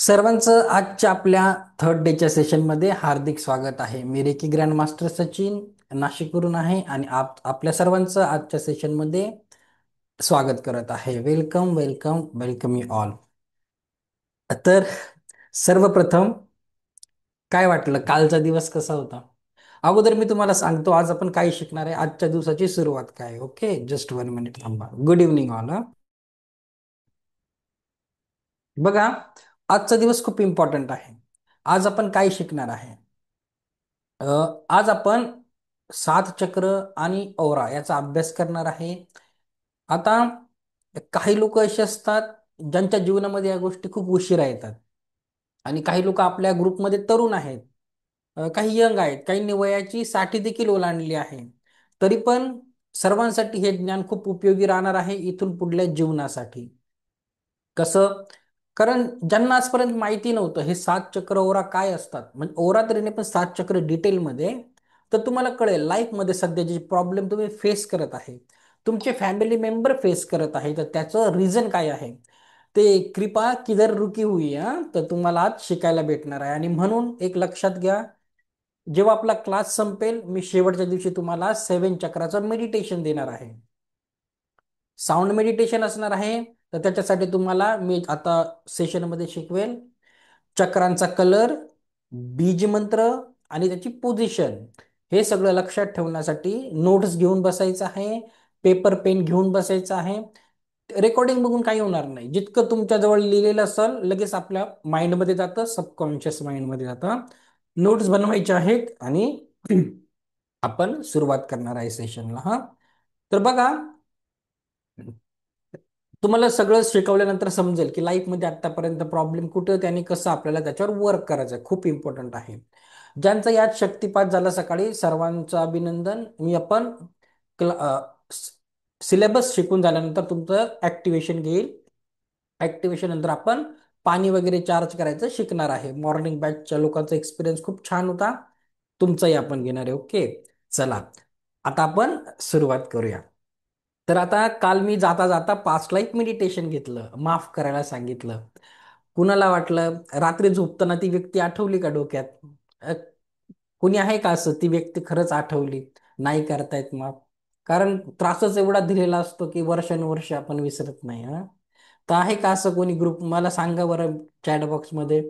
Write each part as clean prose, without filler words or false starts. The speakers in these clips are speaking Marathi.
सर्वांचं आजच्या आपल्या थर्ड डेच्या सेशनमध्ये हार्दिक स्वागत आहे. मी रेकी ग्रँड मास्टर सचिन नाशिकवरून आहे आणि आपल्या सर्वांचं आजच्या सेशनमध्ये स्वागत करत आहे. Welcome welcome welcome you all. तर सर्वप्रथम काय वाटलं, कालचा दिवस कसा होता? अगोदर मी तुम्हाला सांगतो आज आपण काय शिकणार आहे, आजच्या दिवसाची सुरुवात काय. ओके, जस्ट 1 मिनिट थांबा. Good evening all. बघा, आजचा दिवस खूप इम्पॉर्टंट आहे. आज आपण काय शिकणार आहे? अ, आज आपण सात चक्र आणि ओरा याचा अभ्यास करणार आहे. आता काही लोक असे असतात ज्यांच्या जीवनामध्ये या गोष्टी खूप उशिरा येतात आणि काही लोक आपल्या ग्रुपमध्ये तरुण आहेत, काही यंग आहेत, काहींनी वयाची 60 देखील ओलांडली आहे. तरी पण सर्वांसाठी हे ज्ञान खूप उपयोगी राहणार आहे इथून पुढल्या जीवनासाठी. कसं? कारण ज्यांना आजपर्यंत माहिती नव्हतं हे सात चक्र ओरा काय असतात, म्हणजे ओरा तरी नाही पण सात चक्र डिटेलमध्ये, तर तुम्हाला कळेल लाईफमध्ये सध्या जे प्रॉब्लेम तुम्ही फेस करत आहे, तुमचे फॅमिली मेंबर फेस करत आहे, तर त्याचं रिझन काय आहे ते कृपा किधर रुकी हुई है, तर तुम्हाला आज शिकायला भेटणार आहे. आणि म्हणून एक लक्षात घ्या, जेव्हा आपला क्लास संपेल मी शेवटच्या दिवशी तुम्हाला 7 चक्राचं मेडिटेशन देणार आहे. साऊंड मेडिटेशन असणार आहे. तर त्याच्यासाठी तुम्हाला मी आता सेशनमध्ये शिकवेल चक्रांचा कलर, बीज मंत्र आणि त्याची पोझिशन. हे सगळं लक्षात ठेवण्यासाठी नोट्स घेऊन बसायचं आहे, पेपर पेन घेऊन बसायचं आहे. रेकॉर्डिंग बघून काही होणार नाही. जितकं तुमच्याजवळ लिहिलेलं असेल लगेच आपल्या माइंडमध्ये जातं, सबकॉन्शियस माइंडमध्ये जातं. नोट्स बनवायचे आहेत आणि आपण सुरुवात करणार आहे सेशनला. हा, तर बघा, तुम्हाला सगळं शिकवल्यानंतर समजेल की लाईफमध्ये आतापर्यंत प्रॉब्लेम कुठे होते आणि कसं आपल्याला त्याच्यावर वर्क करायचं आहे. खूप इम्पॉर्टंट आहे. ज्यांचा यात शक्तिपात झाला सकाळी सर्वांचं अभिनंदन. मी आपण सिलेबस शिकून झाल्यानंतर तुमचं ऍक्टिव्हेशन घेईल. ऍक्टिव्हेशन नंतर आपण पाणी वगैरे चार्ज करायचं शिकणार आहे. मॉर्निंग बॅचच्या लोकांचा एक्सपिरियन्स खूप छान होता, तुमचाही आपण घेणार आहे. ओके, चला आता आपण सुरुवात करूया. तर आता काल मी जाता जाता पास्ट लाईफ मेडिटेशन घेतलं, माफ करायला सांगितलं. कुणाला वाटलं रात्री झोपताना ती व्यक्ती आठवली का डोक्यात? अ, कुणी आहे का असं ती व्यक्ती खरंच आठवली? नाही करतायत माफ. कारण त्रासच एवढा दिलेला असतो की वर्षानुवर्ष आपण विसरत नाही. हा, तर आहे का असं कोणी ग्रुप? मला सांगा बरं चॅट बॉक्समध्ये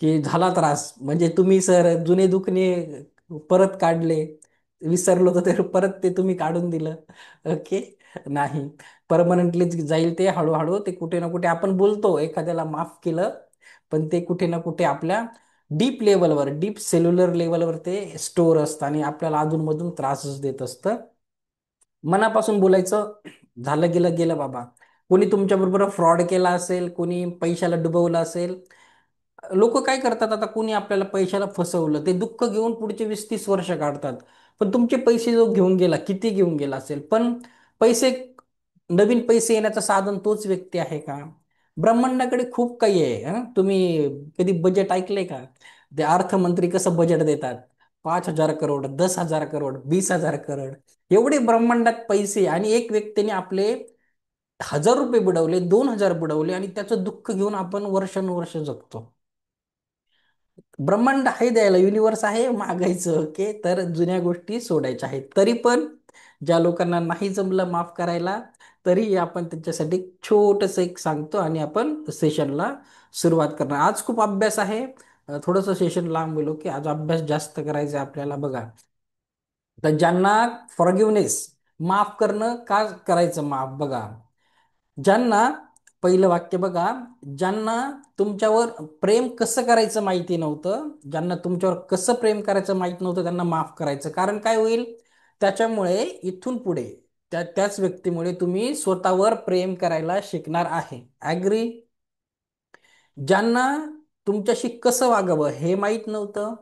की झाला त्रास, म्हणजे तुम्ही सर जुने दुखणे परत काढले, विसरलो तर ते परत ते तुम्ही काढून दिलं. ओके, नाही, परमनंटली जाईल ते हळूहळू. ते कुठे ना कुठे आपण बोलतो एखाद्याला माफ केलं, पण ते कुठे ना कुठे आपल्या डीप लेवलवर, डीप सेल्युलर लेवलवर ते स्टोअर असतं आणि आपल्याला अधूनमधून त्रासच देत असतं. मनापासून बोलायचं, झालं गेलं गेलं बाबा. कोणी तुमच्या बरोबर फ्रॉड केला असेल, कोणी पैशाला डुबवलं असेल. लोक काय करतात, आता कोणी आपल्याला पैशाला फसवलं ते दुःख घेऊन पुढचे 20-30 वर्ष काढतात. पण तुमचे पैसे जो घेऊन गेला, किती घेऊन गेला असेल, पण पैसे, नवीन पैसे येण्याचं साधन तोच व्यक्ती आहे का? ब्रह्मांडाकडे खूप काही आहे. तुम्ही कधी बजेट ऐकलंय का? ते अर्थमंत्री कसं बजेट देतात? 5,000 करोड, 10,000 करोड, 20,000 करोड, एवढे ब्रह्मांडात पैसे, आणि एक व्यक्तीने आपले 1,000 रुपये बुडवले, 2,000 बुडवले आणि त्याचं दुःख घेऊन आपण वर्षानुवर्ष जगतो. ब्रह्मांड आहे द्यायला, युनिवर्स आहे मागायचं. ओके, तर जुन्या गोष्टी सोडायच्या आहेत. तरी पण ज्या लोकांना नाही जमलं माफ करायला, तरी आपण त्यांच्यासाठी छोटस एक सांगतो आणि आपण सेशनला सुरुवात करणार. आज खूप अभ्यास आहे, थोडंसं सेशन लांब गेलो की आज अभ्यास जास्त करायचा आहे आपल्याला. बघा, तर ज्यांना फॉरगिवनेस, माफ करणं का करायचं माफ, बघा, ज्यांना, पहिलं वाक्य बघा, ज्यांना तुमच्यावर प्रेम कसं करायचं माहिती नव्हतं, ज्यांना तुमच्यावर कसं प्रेम करायचं माहित नव्हतं, त्यांना माफ करायचं. कारण काय होईल त्याच्यामुळे, इथून पुढे त्याच व्यक्तीमुळे तुम्ही स्वतःवर प्रेम करायला शिकणार आहे. ऍग्री? ज्यांना तुमच्याशी कसं वागावं हे माहित नव्हतं,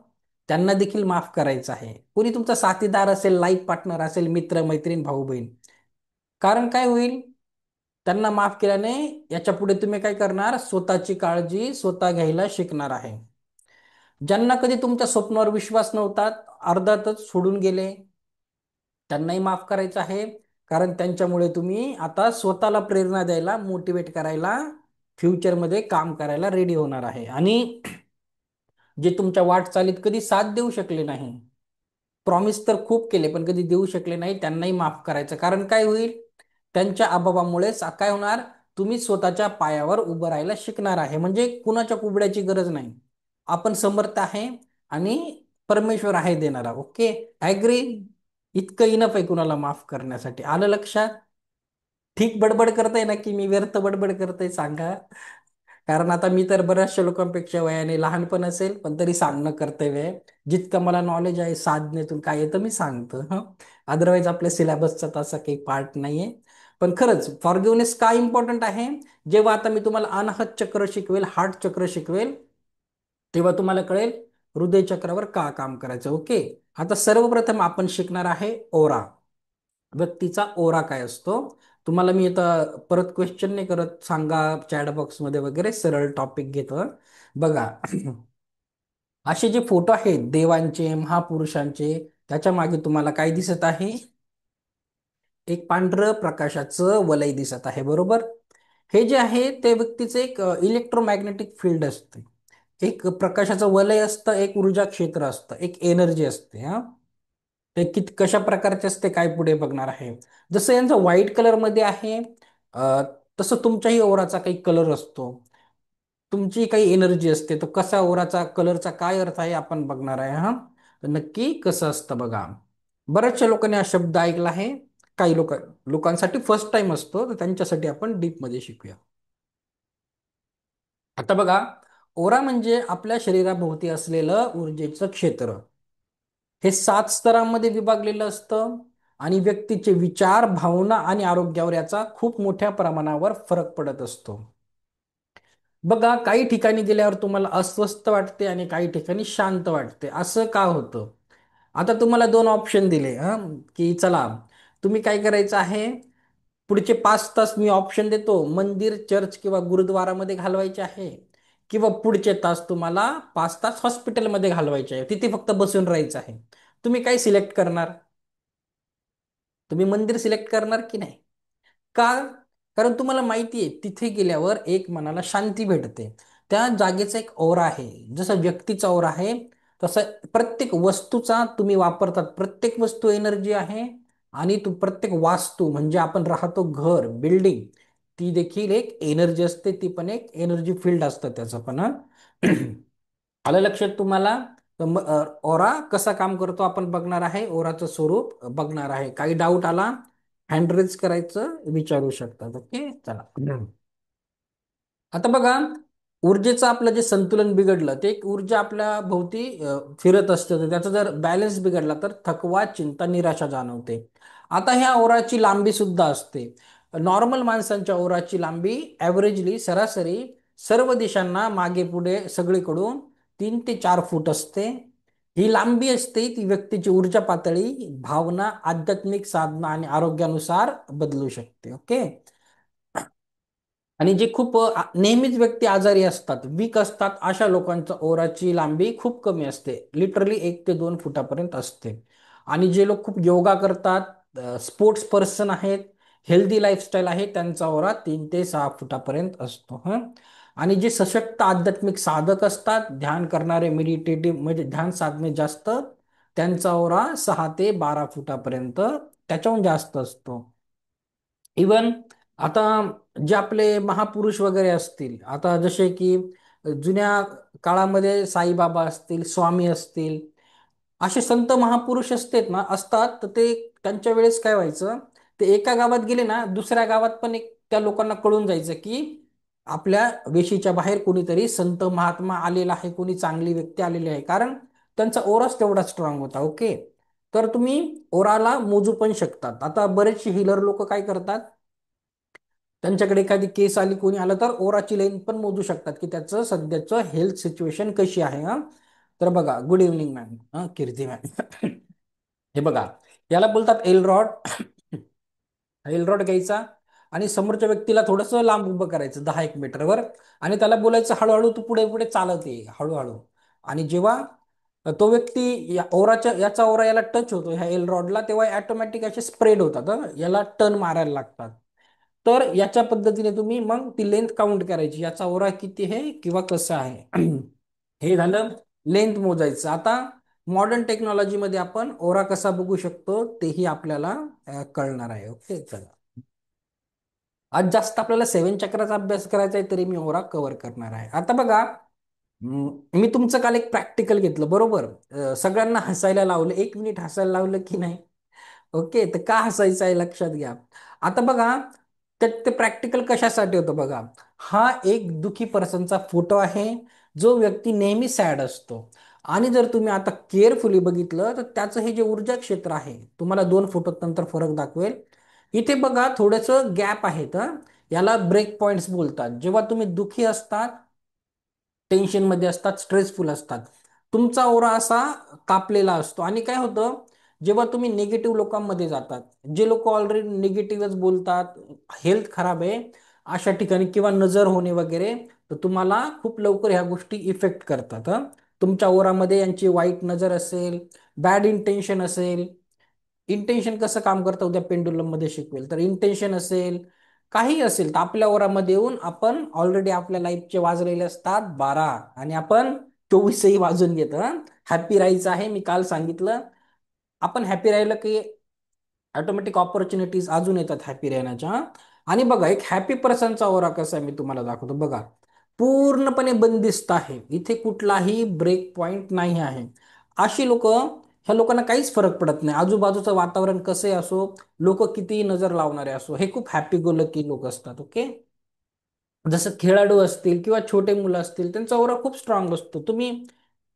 त्यांना देखील माफ करायचं आहे. कोणी तुमचा साथीदार असेल, लाईफ पार्टनर असेल, मित्र मैत्रीण भाऊ बहीण. कारण काय होईल, त्यांना माफ केल्याने याच्या पुढे तुम्ही काय करणार, स्वतःची काळजी स्वतः घ्यायला शिकणार आहे. ज्यांना कधी तुमच्या स्वप्नावर विश्वास नव्हता, अर्ध्यातच सोडून गेले, त्यांनाही माफ करायचं आहे. कारण त्यांच्यामुळे तुम्ही आता स्वतःला प्रेरणा द्यायला, मोटिवेट करायला फ्युचरमध्ये काम करायला रेडी होणार आहे. आणि जे तुमच्या वाटचालीत कधी साथ देऊ शकले नाही, प्रॉमिस तर खूप केले पण कधी देऊ शकले नाही, त्यांनाही माफ करायचं. कारण काय होईल, त्यांच्या अभावामुळेच काय होणार, तुम्ही स्वतःच्या पायावर उभं राहायला शिकणार आहे. म्हणजे कुणाच्या कुबड्याची गरज नाही, आपण समर्थ आहे आणि परमेश्वर आहे देणारा. Okay, agri? इतकं इनफ आहे कुणाला माफ करण्यासाठी. आलं लक्षात? ठीक बडबड करताय ना, की मी व्यर्थ बडबड करतोय सांगा. कारण आता मी तर बऱ्याचशा लोकांपेक्षा वयाने लहान पण असेल, पण तरी सांगणं कर्तव्य आहे. जितकं मला नॉलेज आहे साधनेतून काय येतं मी सांगतो. अदरवाईज आपल्या सिलेबसचा तसा काही पार्ट नाहीये. पण खरंच फॉरगिव्हनेस का इम्पॉर्टंट आहे, जेव्हा आता मी तुम्हाला अनाहत चक्र शिकवेल, हार्ट चक्र शिकवेल, तेव्हा तुम्हाला कळेल हृदय चक्रावर का काम करायचं. ओके, आता सर्वप्रथम आपण शिकणार आहे ओरा. व्यक्तीचा ओरा काय असतो. तुम्हाला मी आता परत क्वेश्चन नाही करत, सांगा चॅट बॉक्स मध्ये वगैरे, सरळ टॉपिक घेतो. बघा, असे जे फोटो आहेत देवांचे, महापुरुषांचे, त्याच्या मागे तुम्हाला काय दिसत आहे, एक पांढरं प्रकाशाचं वलय दिसत आहे, बरोबर. हे जे आहे ते व्यक्तीचं एक इलेक्ट्रोमॅग्नेटिक फील्ड असते, एक प्रकाशाचं वलय असतं, एक ऊर्जा क्षेत्र असतं, एक एनर्जी असते. हा, ते कशा प्रकारचे असते काय पुढे बघणार आहे. जसं यांचं व्हाईट कलर मध्ये आहे, अ, तसं तुमच्याही ओराचा काही कलर असतो, तुमची काही एनर्जी असते. तर कसा ओराचा कलरचा काय अर्थ आहे आपण बघणार आहे. हा, तर नक्की कसं असतं बघा. बऱ्याचशा लोकांनी हा शब्द ऐकला आहे, काही लोकांसाठी फर्स्ट टाइम असतो, तर त्यांच्यासाठी आपण डीप मध्ये शिकूया. आता बघा, ओरा म्हणजे आपल्या शरीराभोवती असलेलं ऊर्जेचं क्षेत्र. हे 7 स्तरांमध्ये विभागलेलं असतं आणि व्यक्तीचे विचार, भावना आणि आरोग्यावर याचा खूप मोठ्या प्रमाणावर फरक पडत असतो. बघा, काही ठिकाणी गेल्यावर तुम्हाला अस्वस्थ वाटते आणि काही ठिकाणी शांत वाटते. असं का होतं? आता तुम्हाला दोन ऑप्शन दिले, की चला तुम्ही काय करायचं आहे, पुढचे 5 तास मी ऑप्शन देतो, मंदिर, चर्च किंवा गुरुद्वारामध्ये घालवायचे आहे, किंवा पुढचे तास तुम्हाला 5 तास हॉस्पिटलमध्ये घालवायचे आहे, तिथे फक्त बसून राहायचं आहे. तुम्ही काय सिलेक्ट करणार? तुम्ही मंदिर सिलेक्ट करणार की नाही? का? कारण तुम्हाला माहिती आहे तिथे गेल्यावर एक मनाला शांती भेटते. त्या जागेचा एक ओरा आहे. जसं व्यक्तीचा ओरा आहे, तसं प्रत्येक वस्तूचा तुम्ही वापरतात, प्रत्येक वस्तू एनर्जी आहे. आणि तू प्रत्येक वास्तू म्हणजे आपण राहतो घर, बिल्डिंग, ती देखील एक एनर्जी असते, ती पण एक एनर्जी फील्ड असतं त्याचं पण. आलं लक्षात तुम्हाला? तर ओरा कसा काम करतो आपण बघणार आहे, ओराचं स्वरूप बघणार आहे. काही डाऊट आला, हँड रेज करायचं, विचारू शकतात. ओके, चला. आता बघा, ऊर्जेचं आपलं जे संतुलन बिघडलं, ते एक ऊर्जा आपल्या भोवती फिरत असते, तर त्याचा जर बॅलन्स बिघडला तर थकवा, चिंता, निराशा जाणवते. आता ह्या ओराची लांबी सुद्धा असते. नॉर्मल माणसांच्या ओराची लांबी ॲव्हरेजली सरासरी सर्व दिशांना मागे पुढे सगळीकडून 3 ते 4 फूट असते. ही लांबी असते ती व्यक्तीची ऊर्जा पातळी, भावना, आध्यात्मिक साधना आणि आरोग्यानुसार बदलू शकते. ओके, आणि जे खूप नेहमीच व्यक्ती आजारी असतात, वीक असतात, अशा लोकांचा ओराची लांबी खूप कमी असते, लिटरली 1 ते 2 फुटापर्यंत असते. आणि जे लोक खूप योगा करतात, स्पोर्ट्स पर्सन आहेत, हेल्दी लाईफस्टाईल आहे, त्यांचा ओरा 3 ते 6 फुटापर्यंत असतो. आणि जे सशक्त आध्यात्मिक साधक असतात, ध्यान करणारे, मेडिटेटिव्ह म्हणजे ध्यान साधने जास्त, त्यांचा ओरा 6 ते 12 फुटापर्यंत, त्याच्याहून जास्त असतो. इवन आता जे आपले महापुरुष वगैरे असतील, आता जसे की जुन्या काळामध्ये साईबाबा असतील, स्वामी असतील, असे संत महापुरुष असतात, तर ते त्यांच्या वेळेस काय व्हायचं, ते एका गावात गेले ना, दुसऱ्या गावात पण एक त्या लोकांना कळून जायचं की आपल्या वेशीच्या बाहेर कोणीतरी संत महात्मा आलेला आहे, कोणी चांगली व्यक्ती आलेली आहे, कारण त्यांचा ओराच तेवढा स्ट्रॉंग होता. ओके, तर तुम्ही ओराला मोजू पण शकतात. आता बरेचसे हिलर लोक काय करतात, त्यांच्याकडे एखादी केस आली, कोणी आलं, तर ओराची लेंथ पण मोजू शकतात की त्याचं सध्याचं हेल्थ सिच्युएशन कशी आहे. तर बघा, गुड इव्हनिंग मॅम, कीर्ती मॅम. हे बघा, याला बोलतात एल रॉड. एल रॉड घ्यायचा आणि समोरच्या व्यक्तीला थोडंसं लांब उभं करायचं 10 1 मीटरवर, आणि त्याला बोलायचं हळूहळू तू पुढे पुढे चालत ये, हळूहळू. आणि जेव्हा तो व्यक्ती ओराच्या याचा ओरा याला टच होतो ह्या एल रॉडला, तेव्हा ऑटोमॅटिक असे स्प्रेड होतात, याला टर्न मारायला लागतात. तर याच्या पद्धतीने तुम्ही मग ती लेंथ काउंट करायची, याचा ओरा किती आहे किंवा कसं आहे. हे झालं लेंथ मोजायचं. आता मॉडर्न टेक्नॉलॉजीमध्ये आपण ओरा कसा बघू शकतो तेही आपल्याला कळणार आहे. ओके, चला. आज जास्त आपल्याला सेवन चक्राचा अभ्यास करायचा आहे, तरी मी ओरा कव्हर करणार आहे. आता बघा, मी तुमचं काल एक प्रॅक्टिकल घेतलं बरोबर. सगळ्यांना हसायला लावलं, 1 मिनिट हसायला लावलं की नाही? ओके, तर का हसायचं आहे लक्षात घ्या. आता बघा, त्यात ते प्रॅक्टिकल कशासाठी होतं बघा. हा एक दुखी पर्सनचा फोटो आहे, जो व्यक्ती नेहमी सॅड असतो. आणि जर तुम्ही आता केअरफुली बघितलं तर त्याचं हे जे ऊर्जा क्षेत्र आहे, तुम्हाला 2 फोटोत नंतर फरक दाखवेल. इथे बघा थोडंसं गॅप आहेत हं. याला ब्रेक पॉइंट्स बोलतात. जेव्हा तुम्ही दुखी असतात, टेन्शनमध्ये असतात, स्ट्रेसफुल असतात, तुमचा ओरा असा कापलेला असतो. आणि काय होतं, जेव्हा तुम्ही निगेटिव्ह लोकांमध्ये जातात, जे लोक ऑलरेडी निगेटिव्हच बोलतात, हेल्थ खराब आहे अशा ठिकाणी, किंवा नजर होणे वगैरे, तर तुम्हाला खूप लवकर ह्या गोष्टी इफेक्ट करतात हं. तुमच्या ओरामध्ये यांची वाईट नजर असेल, बॅड इंटेन्शन असेल. इंटेन्शन कसं काम करतं उद्या पेंडुलम मध्ये शिकवेल. तर इंटेन्शन असेल, काही असेल, तर आपल्या ओरामध्ये येऊन आपण ऑलरेडी आपल्या लाईफचे वाजलेले असतात 12, आणि आपण 24ही वाजून घेतो. हॅपी राहायचं आहे, मी काल सांगितलं. आपण हॅपी राहिलं की ऑटोमॅटिक ऑपॉर्च्युनिटीज अजून येतात हॅपी राहण्याच्या. आणि बघा, एक हॅपी पर्सनचा ओरा कसा आहे मी तुम्हाला दाखवतो बघा. पूर्णपणे बंदिस्त आहे, इथे कुठलाही ब्रेक पॉइंट नाही आहे. अशी लोक, ह्या लोकांना काहीच फरक पडत नाही, आजूबाजूचं वातावरण कसंही असो, लोक कितीही नजर लावणारे असो, हे खूप हॅपी गो लकी लोक असतात. ओके, जसं खेळाडू असतील किंवा छोटे मुलं असतील, त्यांचा ओरा खूप स्ट्रॉंग असतो. तुम्ही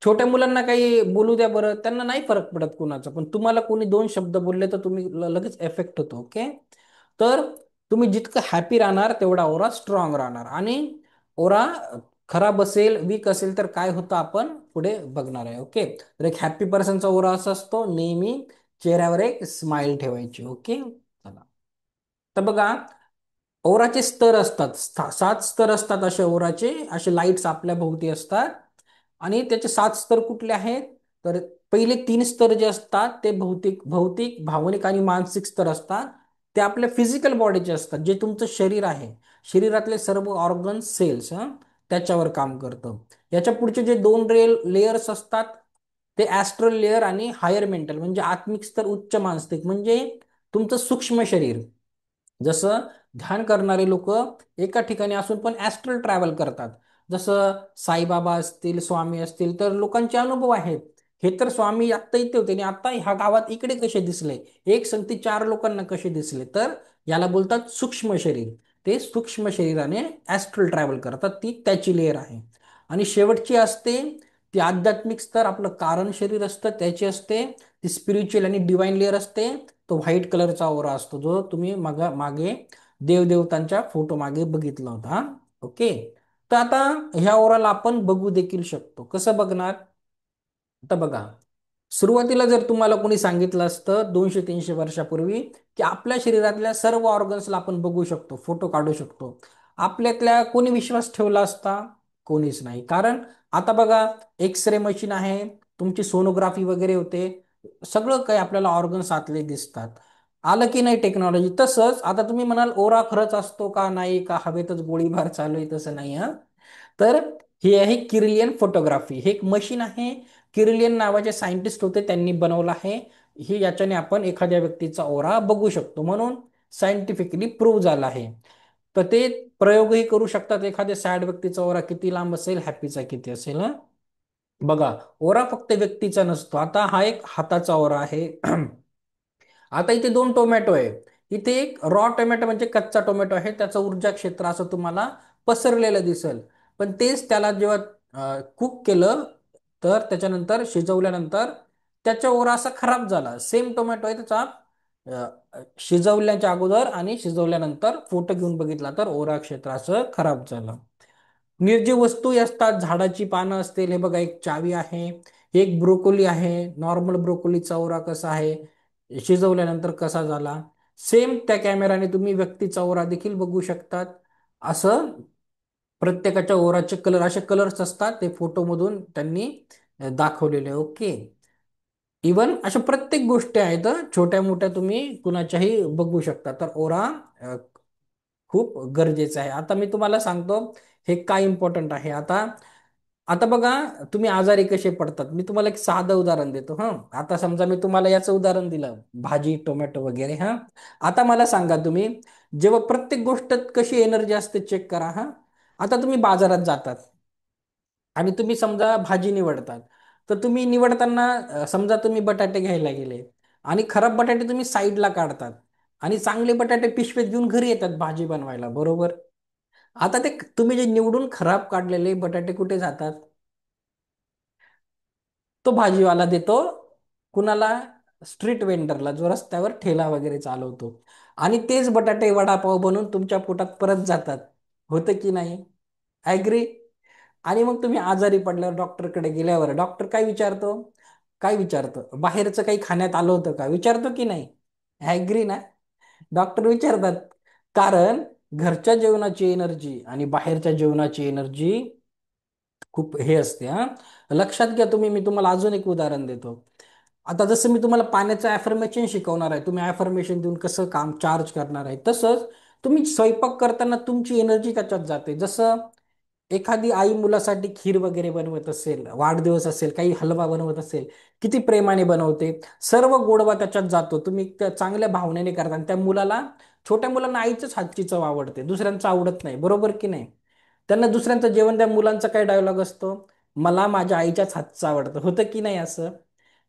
छोट्या मुलांना काही बोलू द्या बरं, त्यांना नाही फरक पडत कुणाचा, पण तुम्हाला कोणी 2 शब्द बोलले तर तुम्ही लगेच एफेक्ट होतो. ओके, तर तुम्ही जितकं हॅपी राहणार तेवढा ओरा स्ट्रॉंग राहणार. आणि ओरा खराब असेल, वीक असेल, तर काय होतं आपण पुढे बघणार आहे. ओके, तर एक हॅपी पर्सनचा ओरा असा असतो, नेहमी चेहऱ्यावर एक स्माइल ठेवायची. ओके, चला. तर बघा, ओराचे स्तर असतात, 7 स्तर असतात असे ओराचे, असे लाईट्स आपल्या भोवती असतात. आणि त्याचे 7 स्तर कुठले आहेत, तर पहिले 3 स्तर जे असतात ते भौतिक भौतिक भावनिक आणि मानसिक स्तर असतात. ते आपल्या फिजिकल बॉडीचे असतात, जे तुमचं शरीर आहे, शरीरातले सर्व ऑर्गन सेल्स त्याच्यावर काम करतं. याच्या पुढचे जे 2 लेयर्स असतात, ते ॲस्ट्रल लेअर आणि हायर मेंटल, म्हणजे आत्मिक स्तर, उच्च मानसिक, म्हणजे तुमचं सूक्ष्म शरीर. जसं ध्यान करणारे लोक एका ठिकाणी असून पण ॲस्ट्रल ट्रॅव्हल करतात. जसं साईबाबा असतील, स्वामी असतील, तर लोकांचे अनुभव आहेत. हे तर स्वामी आत्ता इथे होते आणि आता ह्या गावात इकडे कसे दिसले, एक संगती 4 लोकांना कसे दिसले, तर याला बोलतात सूक्ष्म शरीर. ते सूक्ष्म शरीराने ॲस्ट्रल ट्रॅव्हल करतात, ती त्याची लेअर आहे. आणि शेवटची असते ती आध्यात्मिक स्तर, आपलं कारण शरीर असतं त्याची असते. ती स्पिरिच्युअल आणि डिवाइन लेअर असते. तो व्हाईट कलरचा ओरा असतो, जो तुम्ही मागे देवदेवतांच्या फोटो मागे बघितला होता. ओके, तर आता ह्या ओराला आपण बघू देखील शकतो. कसं बघणार, आता बघा, सुरुवातीला जर तुम्हाला कोणी सांगितलं असतं 200-300 वर्षापूर्वी, की आपल्या शरीरातल्या सर्व ऑर्गन्सला आपण बघू शकतो, फोटो काढू शकतो, आपल्यातल्या कोणी विश्वास ठेवला असता? कोणीच नाही. कारण आता बघा, एक्स रे मशीन आहे, तुमची सोनोग्राफी वगैरे होते, सगळं काही आपल्याला ऑर्गन्स आतले दिसतात. आलं की नाही टेक्नॉलॉजी. तसंच आता तुम्ही म्हणाल ओरा खरंच असतो का, नाही का हवेतच गोळीबार चालू आहे, तसं नाही हा. तर ही आहे किरिलियन फोटोग्राफी, हे एक मशीन आहे. किरिलियन नावाचे सायंटिस्ट होते, त्यांनी बनवलं आहे. हे याच्याने आपण एखाद्या व्यक्तीचा ओरा बघू शकतो, म्हणून सायंटिफिकली प्रूव्ह झाला आहे. तर ते प्रयोगही करू शकतात, एखाद्या सॅड व्यक्तीचा ओरा किती लांब असेल, हॅपीचा किती असेल. बघा, ओरा फक्त व्यक्तीचा नसतो. आता हा एक हाताचा ओरा आहे. आता इथे 2 टोमॅटो आहे. इथे एक रॉ टोमॅटो म्हणजे कच्चा टोमॅटो आहे, त्याचं ऊर्जा क्षेत्र असं तुम्हाला पसरलेलं दिसेल. पण तेच त्याला जेव्हा कुक केलं, तर त्याच्यानंतर शिजवल्यानंतर त्याचा ओरा असा खराब झाला. सेम टोमॅटो आहे, त्याचा शिजवल्याच्या अगोदर आणि शिजवल्यानंतर फोटो घेऊन बघितला तर ओरा क्षेत्र असं खराब झालं. निर्जीव वस्तू असतात, झाडाची पानं असतील, हे बघा एक चावी आहे, एक ब्रोकोली आहे, नॉर्मल ब्रोकोलीचा ओरा कसा आहे, शिजवल्यानंतर कसा झाला. सेम त्या कॅमेराने तुम्ही व्यक्तीचा ओरा देखील बघू शकतात. असं प्रत्येकाच्या ओराचे कलर, असे कलर्स असतात, ते फोटोमधून त्यांनी दाखवलेले. ओके, इवन अशा प्रत्येक गोष्टी आहेत, छोट्या मोठ्या तुम्ही कुणाच्याही बघू शकता. तर ओरा खूप गरजेचं आहे. आता मी तुम्हाला सांगतो हे काय इम्पॉर्टंट आहे. आता आता बघा, तुम्ही आजारी कसे पडतात, मी तुम्हाला एक साधं उदाहरण देतो. आता समजा मी तुम्हाला याचं उदाहरण दिलं, भाजी टोमॅटो वगैरे. आता मला सांगा तुम्ही, जेव्हा प्रत्येक गोष्ट कशी एनर्जी असते चेक करा. आता तुम्ही बाजारात जातात आणि तुम्ही समजा भाजी निवडतात, तर तुम्ही निवडताना समजा तुम्ही बटाटे घ्यायला गेले आणि खराब बटाटे तुम्ही साईडला काढतात आणि चांगले बटाटे पिशवीत घेऊन घरी येतात भाजी बनवायला, बरोबर? आता ते तुम्ही जे निवडून खराब काढलेले बटाटे कुठे जातात? तो भाजीवाला देतो कुणाला? स्ट्रीट वेंडरला, जो रस्त्यावर ठेला वगैरे चालवतो. आणि तेच बटाटे वडापाव बनवून तुमच्या पोटात परत जातात. होतं की नाही? ॲग्री? आणि मग तुम्ही आजारी पडल्यावर डॉक्टरकडे गेल्यावर डॉक्टर काय विचारतो? काय विचारतो? बाहेरचं काही खाण्यात आलं होतं का, विचारतो की नाही? ॲग्री ना? डॉक्टर विचारतात. कारण घरच्या जेवणाची एनर्जी आणि बाहेरच्या जेवणाची एनर्जी खूप हे असते. लक्षात घ्या तुम्ही. मी तुम्हाला अजून एक उदाहरण देतो. आता जसं मी तुम्हाला पाण्याचं ॲफर्मेशन शिकवणार आहे, तुम्ही ॲफर्मेशन देऊन कसं काम चार्ज करणार आहे, तसंच तुम्ही स्वयंपाक करताना तुमची एनर्जी त्याच्यात जाते. जसं एखादी आई मुलासाठी खीर वगैरे बनवत असेल, वाढदिवस असेल, काही हलवा बनवत असेल, किती प्रेमाने बनवते, सर्व गोडवा त्याच्यात जातो. तुम्ही त्या चांगल्या भावनेने करता आणि त्या मुलाला, छोट्या मुलांना आईच्याच हातची चव आवडते, दुसऱ्यांचं आवडत नाही, बरोबर की नाही? त्यांना दुसऱ्यांचं जेवण, त्या मुलांचा काय डायलॉग असतो? मला माझ्या आईच्याच हातचं आवडतं. होतं की नाही असं?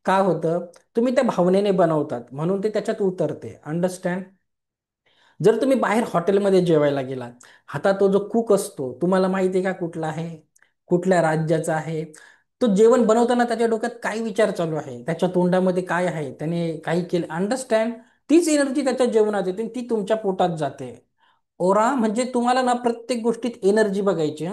का होतं? तुम्ही त्या भावनेने बनवतात म्हणून ते त्याच्यात उतरते. अंडरस्टँड? जर तुम्ही बाहेर हॉटेलमध्ये जेवायला गेला, आता तो जो कुक असतो तुम्हाला माहिती आहे का कुठला आहे, कुठल्या राज्याचा आहे? तो जेवण बनवताना त्याच्या डोक्यात काय विचार चालू आहे, त्याच्या तोंडामध्ये काय आहे, त्याने काही केलं, अंडरस्टँड? तीच एनर्जी त्याच्या जेवणात येते आणि ती तुमच्या पोटात जाते. ओरा म्हणजे तुम्हाला ना प्रत्येक गोष्टीत एनर्जी बघायची.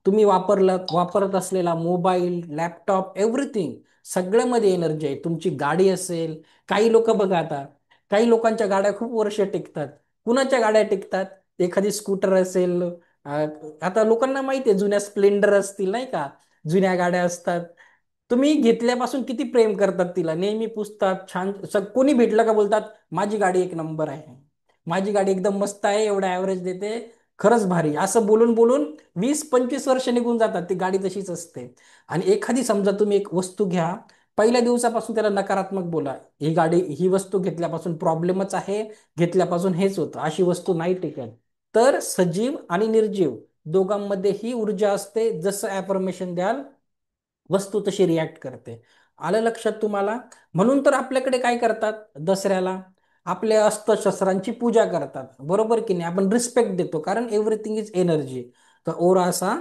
तुम्ही वापरत असलेला मोबाईल, लॅपटॉप, एव्हरीथिंग, सगळ्यामध्ये एनर्जी आहे. तुमची गाडी असेल, काही लोक बघा आता, काही लोकांच्या गाड्या खूप वर्ष टिकतात. कुणाच्या गाड्या टिकतात? एखादी स्कूटर असेल, आता लोकांना माहिती आहे, जुन्या स्प्लेंडर असतील नाही का, जुन्या गाड्या असतात, तुम्ही घेतल्यापासून किती प्रेम करतात तिला, नेहमी पुसतात, छान. कोणी भेटलं का बोलतात माझी गाडी एक नंबर आहे, माझी गाडी एकदम मस्त आहे, एवढा ॲव्हरेज देते, खरंच भारी, असं बोलून बोलून 20-25 वर्ष निघून जातात, ती गाडी तशीच असते. आणि एखादी समजा तुम्ही एक वस्तू घ्या, पहिल्या दिवसापासून त्याला नकारात्मक बोला, ही गाडी, ही वस्तू घेतल्यापासून प्रॉब्लेमच आहे, घेतल्यापासून हेच होतं, अशी वस्तू नाही टिकत. तर सजीव आणि निर्जीव दोघांमध्ये ही ऊर्जा असते. जसं ॲफर्मेशन द्याल, वस्तू तशी रिॲक्ट करते. आलं लक्षात तुम्हाला? म्हणून तर आपल्याकडे काय करतात दसऱ्याला, आपल्या अस्त्रशस्त्रांची पूजा करतात, बरोबर की नाही? आपण रिस्पेक्ट देतो, कारण एव्हरीथिंग इज एनर्जी. तर ओरा असा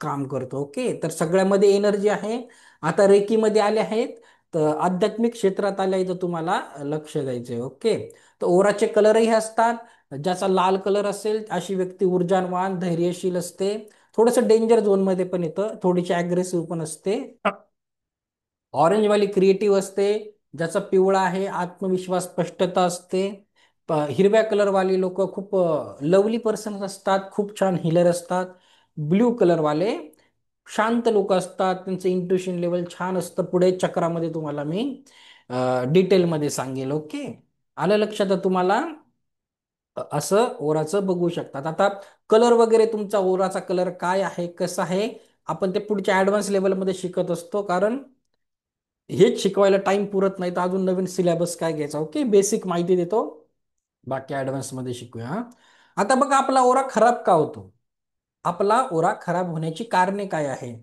काम करतो. ओके, तर सगळ्यामध्ये एनर्जी आहे. आता रेकीमध्ये आले आहेत, तर आध्यात्मिक क्षेत्रात आले तर तुम्हाला लक्ष द्यायचंय. ओके, तर ओराचे कलरही असतात. ज्याचा लाल कलर असेल अशी व्यक्ती ऊर्जावान, धैर्यशील असते. थोडंसं डेंजर झोनमध्ये पण येतं, थोडीशी अग्रेसिव्ह पण असते. ऑरेंजवाली क्रिएटिव्ह असते. ज्याचा पिवळा आहे आत्मविश्वास, स्पष्टता असते. हिरव्या कलरवाली लोक खूप लवली पर्सन असतात, खूप छान हिलर असतात. ब्ल्यू कलरवाले शांत लोक असतात, त्यांचं इंट्युशन लेवल छान असतं. पुढे चक्रामध्ये तुम्हाला मी डिटेलमध्ये सांगेल. ओके, आलं लक्षात तुम्हाला? असं ओराचं बघू शकतात. आता कलर वगैरे, तुमचा ओराचा कलर काय आहे, कसा आहे, आपण ते पुढच्या ऍडव्हान्स लेवलमध्ये शिकत असतो, कारण हेच शिकवायला टाइम पुरत नाही, तर अजून नवीन सिलेबस काय घ्यायचा. ओके, बेसिक माहिती देतो, बाकी ऍडव्हान्स मध्ये शिकूया. आता बघा, आपला ओरा खराब का होतो? आपला ओरा खराब होण्याची कारणे काय आहे?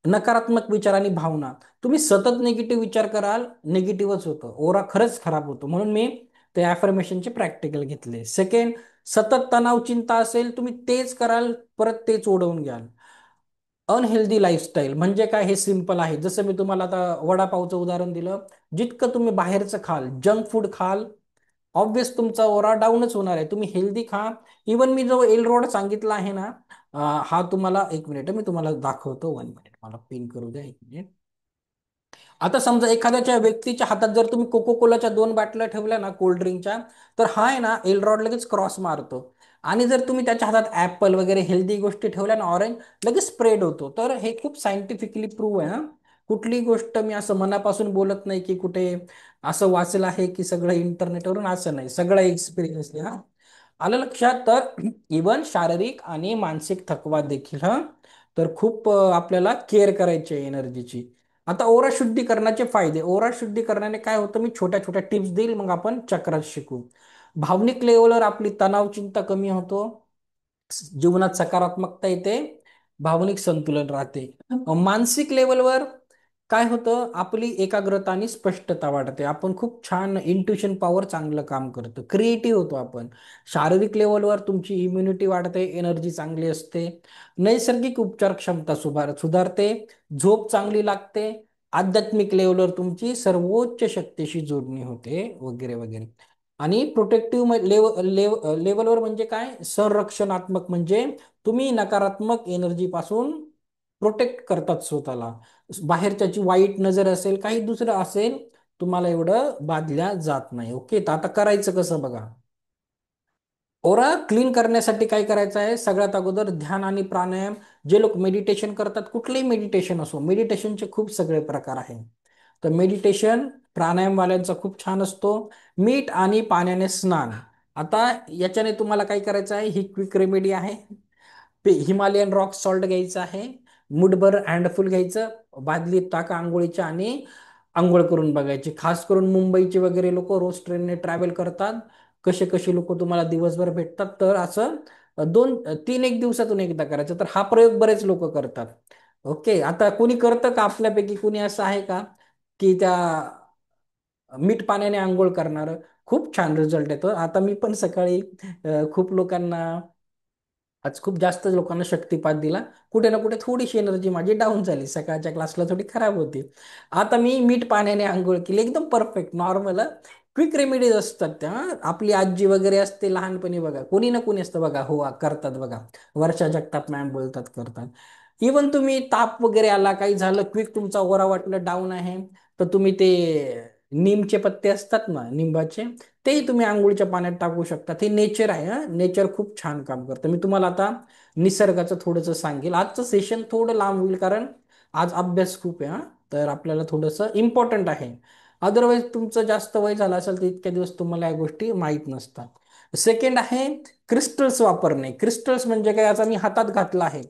नकारात्मक विचार आणि भावना. तुम्ही सतत निगेटिव्ह विचार कराल, निगेटिव्हच होतं, ओरा खरंच खराब होतो. म्हणून मी ते अफर्मेशनचे प्रॅक्टिकल घेतले. सेकंड, सतत तणाव, चिंता असेल, तुम्ही तेच कराल, परत तेच ओढवून घ्याल. अनहेल्दी लाईफस्टाईल म्हणजे काय? हे सिंपल आहे. जसं मी तुम्हाला आता वडापावचं उदाहरण दिलं, जितकं तुम्ही बाहेरचं खाल, जंक फूड खाल, ऑब्विस तुमचा ओरा डाऊनच होणार आहे. तुम्ही हेल्दी खा. इवन मी जो एल रोड सांगितला आहे ना, हा तुम्हाला, एक मिनिट मी तुम्हाला दाखवतो, 1 मिनिट, मला पिन करू द्या, 1 मिनिट. आता समजा एखाद्याच्या व्यक्तीच्या हातात जर तुम्ही कोको कोलाच्या 2 बाटल्या ठेवल्या ना कोल्ड्रिंकच्या, तर हा आहे ना एल रॉड लगेच क्रॉस मारतो. आणि जर तुम्ही त्याच्या हातात ऍपल वगैरे हेल्दी गोष्टी ठेवल्या ना, ऑरेंज, लगेच स्प्रेड होतो. तर हे खूप सायंटिफिकली प्रूव्ह आहे. कुठली गोष्ट मी असं मनापासून बोलत नाही, की कुठे असं वाचलं आहे की सगळं इंटरनेटवरून, असं नाही, सगळं एक्सपिरियन्स. आलं लक्षात? तर इवन शारीरिक आणि मानसिक थकवा देखील तर खूप आपल्याला केअर करायची आहे एनर्जीची. आता ओरा शुद्धीकरणाचे फायदे. ओरा शुद्धीकरणाने काय होतं, मी छोट्या छोट्या टिप्स देईल, मग आपण चक्रात शिकू. भावनिक लेवलवर आपली तणाव चिंता कमी होतो, जीवनात सकारात्मकता येते, भावनिक संतुलन राहते. मानसिक लेवलवर काय होतं, आपली एकाग्रता आणि स्पष्टता वाढते, आपण खूप छान इंट्युशन पॉवर चांगलं काम करतं, क्रिएटिव्ह होतो आपण. शारीरिक लेवलवर तुमची इम्युनिटी वाढते, एनर्जी चांगली असते, नैसर्गिक उपचार क्षमता सुधारते, झोप चांगली लागते, आध्यात्मिक लेवलवर तुमची सर्वोच्च शक्तीशी जोडणी होते, वगैरे वगैरे. आणि प्रोटेक्टिव्ह लेवलवर म्हणजे काय, संरक्षणात्मक म्हणजे तुम्ही नकारात्मक एनर्जी पासून प्रोटेक्ट करतात स्वतःला. बाहेरच्याची वाईट नजर असेल, काही दुसरं असेल, तुम्हाला एवढं बाधल्या जात नाही. ओके, तर आता करायचं कसं बघा. ओरा क्लीन करण्यासाठी काय करायचं आहे, सगळ्यात अगोदर ध्यान आणि प्राणायाम. जे लोक मेडिटेशन करतात, कुठलेही मेडिटेशन असो, मेडिटेशनचे खूप सगळे प्रकार आहे. तर मेडिटेशन प्राणायामवाल्यांचा खूप छान असतो. मीठ आणि पाण्याने स्नान. आता याच्याने तुम्हाला काय करायचं आहे, ही क्विक रेमेडी आहे. हिमालयन रॉक सॉल्ट घ्यायचं आहे, मुठभर हँडफुल घ्यायचं, बादलीत टाका आंघोळीच्या, आणि आंघोळ करून बघायची. खास करून मुंबईचे वगैरे लोक रोज ट्रेनने ट्रॅव्हल करतात, कसे कसे लोक तुम्हाला दिवसभर भेटतात, तर असं 2-3 एक दिवसातून एकदा करायचं. तर हा प्रयोग बरेच लोक करतात. ओके, आता कोणी करतं का आपल्यापैकी, कोणी असं आहे का की त्या मीठ पाण्याने आंघोळ करणार? खूप छान रिझल्ट येतो. आता मी पण सकाळी खूप लोकांना, आज खूप जास्त लोकांना शक्तिपात दिला. कुठे ना कुठे थोडीशी एनर्जी माझी डाऊन झाली, सकाळच्या क्लासला थोडी खराब होती. आता मी मीठ पाण्याने आंघोळ केली, एकदम परफेक्ट नॉर्मल. क्विक रेमेडीज असतात त्या. आपली आजी वगैरे असते लहानपणी बघा, कोणी ना कोणी असतं बघा, हो करतात बघा. वर्षा जगताप मॅम बोलतात, करतात. इवन तुम्ही ताप वगैरे आला, काही झालं, क्विक तुमचा ओरा वाटलं डाऊन आहे, तर तुम्ही ते नीमचे पत्ते असतात ना, निंबाचे, तेही तुम्ही आंघोळीच्या पाण्यात टाकू शकता. ते नेचर आहे, हा नेचर खूप छान काम करतं. मी तुम्हाला आता निसर्गाचं थोडंसं सांगेल. आजचं सेशन थोडं लांब होईल, कारण आज अभ्यास खूप आहे, हा. तर आपल्याला थोडंसं इम्पॉर्टंट आहे. अदरवाईज तुमचं जास्त वय झालं असेल तर इतक्या दिवस तुम्हाला या गोष्टी माहीत नसतात. सेकंड आहे क्रिस्टल्स वापरणे. क्रिस्टल्स म्हणजे काय, याचा मी हातात घातला आहे.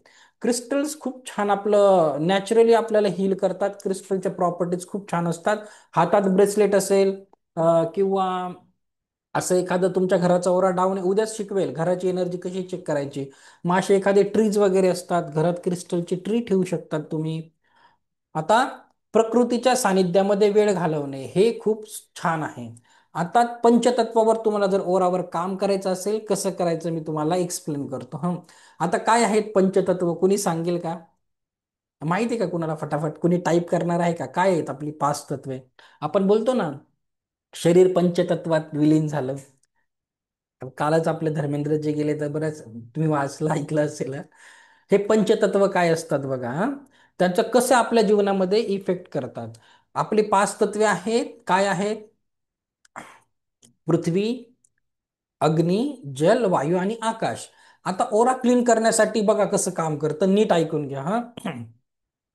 क्रिस्टल्स खूप छान आपलं नॅचरली आपल्याला हील करतात. क्रिस्टलच्या प्रॉपर्टीज खूप छान असतात. हातात ब्रेसलेट असेल, किंवा असं एखादं, तुमच्या घराचा ओरा डाऊन आहे, उद्याच शिकवेल घराची एनर्जी कशी चेक करायची. मग असे एखादे ट्रीज वगैरे असतात घरात, क्रिस्टलची ट्री ठेवू शकतात तुम्ही. आता प्रकृतीच्या सानिध्यामध्ये वेळ घालवणे हे खूप छान आहे. आता पंचतत्वावर तुम्हाला जर ओरावर काम करायचं असेल, कसं करायचं मी तुम्हाला एक्सप्लेन करतो. आता काय आहेत पंचतत्व, कुणी सांगेल का? माहिती आहे का कुणाला? फटाफट कुणी टाईप करणार आहे का? काय आहेत आपली 5 तत्वे? आपण बोलतो ना, शरीर पंचतत्वात विलीन झालं. कालच आपले धर्मेंद्र जे गेले, तर बरंच तुम्ही वाचलं ऐकलं असेल. हे पंचतत्व काय असतात बघा, त्यांचं कसं आपल्या जीवनामध्ये इफेक्ट करतात. आपली 5 तत्वे आहेत, काय आहेत? पृथ्वी, अग्नी, जल, वायू आणि आकाश. आता ओरा क्लीन करण्यासाठी बघा कसं काम करतं, नीट ऐकून घ्या हा.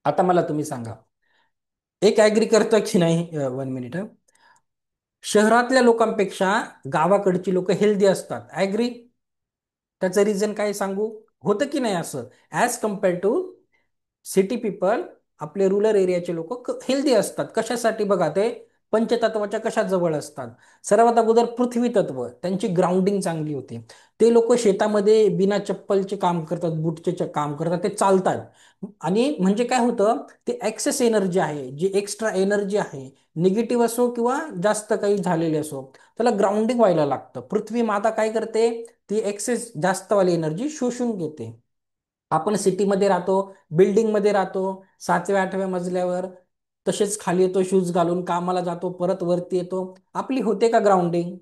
आता मला तुम्ही सांगा, एक ऍग्री करतं की नाही? 1 मिनिट. शहरातल्या लोकांपेक्षा गावाकडची लोक हेल्दी असतात, ऍग्री? त्याचं रिझन काय सांगू? होतं की नाही असं? As compare to city people, आपले रुरल एरियाचे लोक हेल्दी असतात. कशासाठी बघा, ते पंचतत्वाच्या कशा जवळ असतात. सर्वात अगोदर पृथ्वी तत्व, त्यांची ग्राउंडिंग चांगली होते. ते लोक शेतामध्ये बिना चप्पलचे काम करतात, बुटचे काम करतात, ते चालतात. आणि म्हणजे काय होतं, ते एक्सेस एनर्जी आहे, जी एक्स्ट्रा एनर्जी आहे, निगेटिव्ह असो किंवा जास्त काही झालेली असो, त्याला ग्राउंडिंग व्हायला लागतं. पृथ्वी माता काय करते, ती एक्सेस जास्तवाली एनर्जी शोषून घेते. आपण सिटीमध्ये राहतो, बिल्डिंगमध्ये राहतो, 7व्या 8व्या मजल्यावर, तसेच खाली येतो शूज घालून, कामाला जातो, परत वरती येतो. आपली होते का ग्राउंडिंग?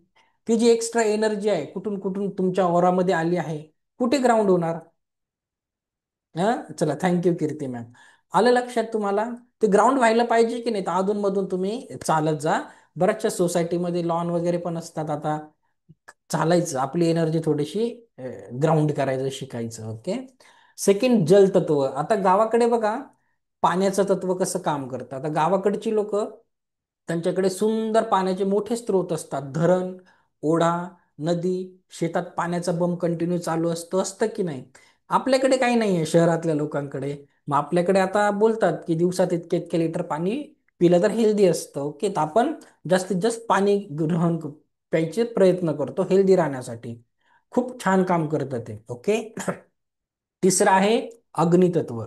ती जी एक्स्ट्रा एनर्जी आहे, कुठून कुठून तुमच्या ओरामध्ये आली आहे, कुठे ग्राउंड होणार? चला, थँक्यू कीर्ती मॅम. आलं लक्षात तुम्हाला? ते ग्राउंड व्हायला पाहिजे की नाही? तर अधूनमधून तुम्ही चालत जा. बऱ्याचशा सोसायटीमध्ये लॉन वगैरे पण असतात. आता चालायचं, आपली एनर्जी थोडीशी ग्राउंड करायचं शिकायचं. ओके. सेकंड, जलतत्व. आता गावाकडे बघा, पाण्याचं तत्व कसं काम करतं. आता गावाकडची लोक, त्यांच्याकडे सुंदर पाण्याचे मोठे स्रोत असतात, धरण, ओढा, नदी, शेतात पाण्याचा बंब कंटिन्यू चालू असतं की नाही? आपल्याकडे काही नाही आहे शहरातल्या लोकांकडे. मग आपल्याकडे आता बोलतात की दिवसात इतके इतके लिटर पाणी पिलं तर हेल्दी असतं. ओके, तर आपण जास्तीत जास्त पाणी प्यायचे प्रयत्न करतो हेल्दी राहण्यासाठी. खूप छान काम करतं ते. ओके. तिसरं आहे अग्नितत्व.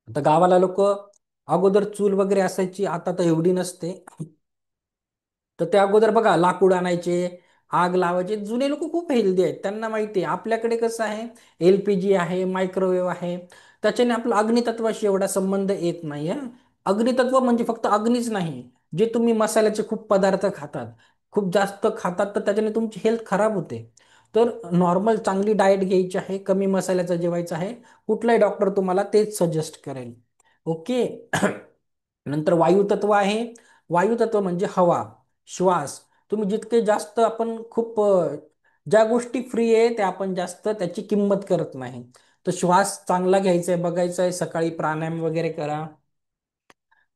आता गावाला लोक अगोदर चूल वगैरे असायची, आता तर एवढी नसते. तर त्या अगोदर बघा लाकूड आणायचे, आग लावायचे. जुने लोक खूप हेल्दी आहेत, त्यांना माहिती आहे. आपल्याकडे कसं आहे, LPG आहे, मायक्रोवेव्ह आहे, त्याच्याने आपला अग्नितत्वाशी एवढा संबंध येत नाही हं. अग्नितत्व म्हणजे फक्त अग्नीच नाही, जे तुम्ही मसाल्याचे खूप पदार्थ खातात, खूप जास्त खातात, तर त्याच्याने तुमची हेल्थ खराब होते. तर नॉर्मल चांगली डाएट घ्यायची आहे, कमी मसाल्याचं जेवायचं आहे. कुठलाही डॉक्टर तुम्हाला तेच सजेस्ट करेल. ओके. नंतर वायुतत्व आहे. वायुतत्व म्हणजे हवा, श्वास. तुम्ही जितके जास्त आपण खूप ज्या गोष्टी फ्री आहे त्या आपण जास्त त्याची किंमत करत नाही. तर श्वास चांगला घ्यायचा आहे, बघायचं आहे, सकाळी प्राणायाम वगैरे करा.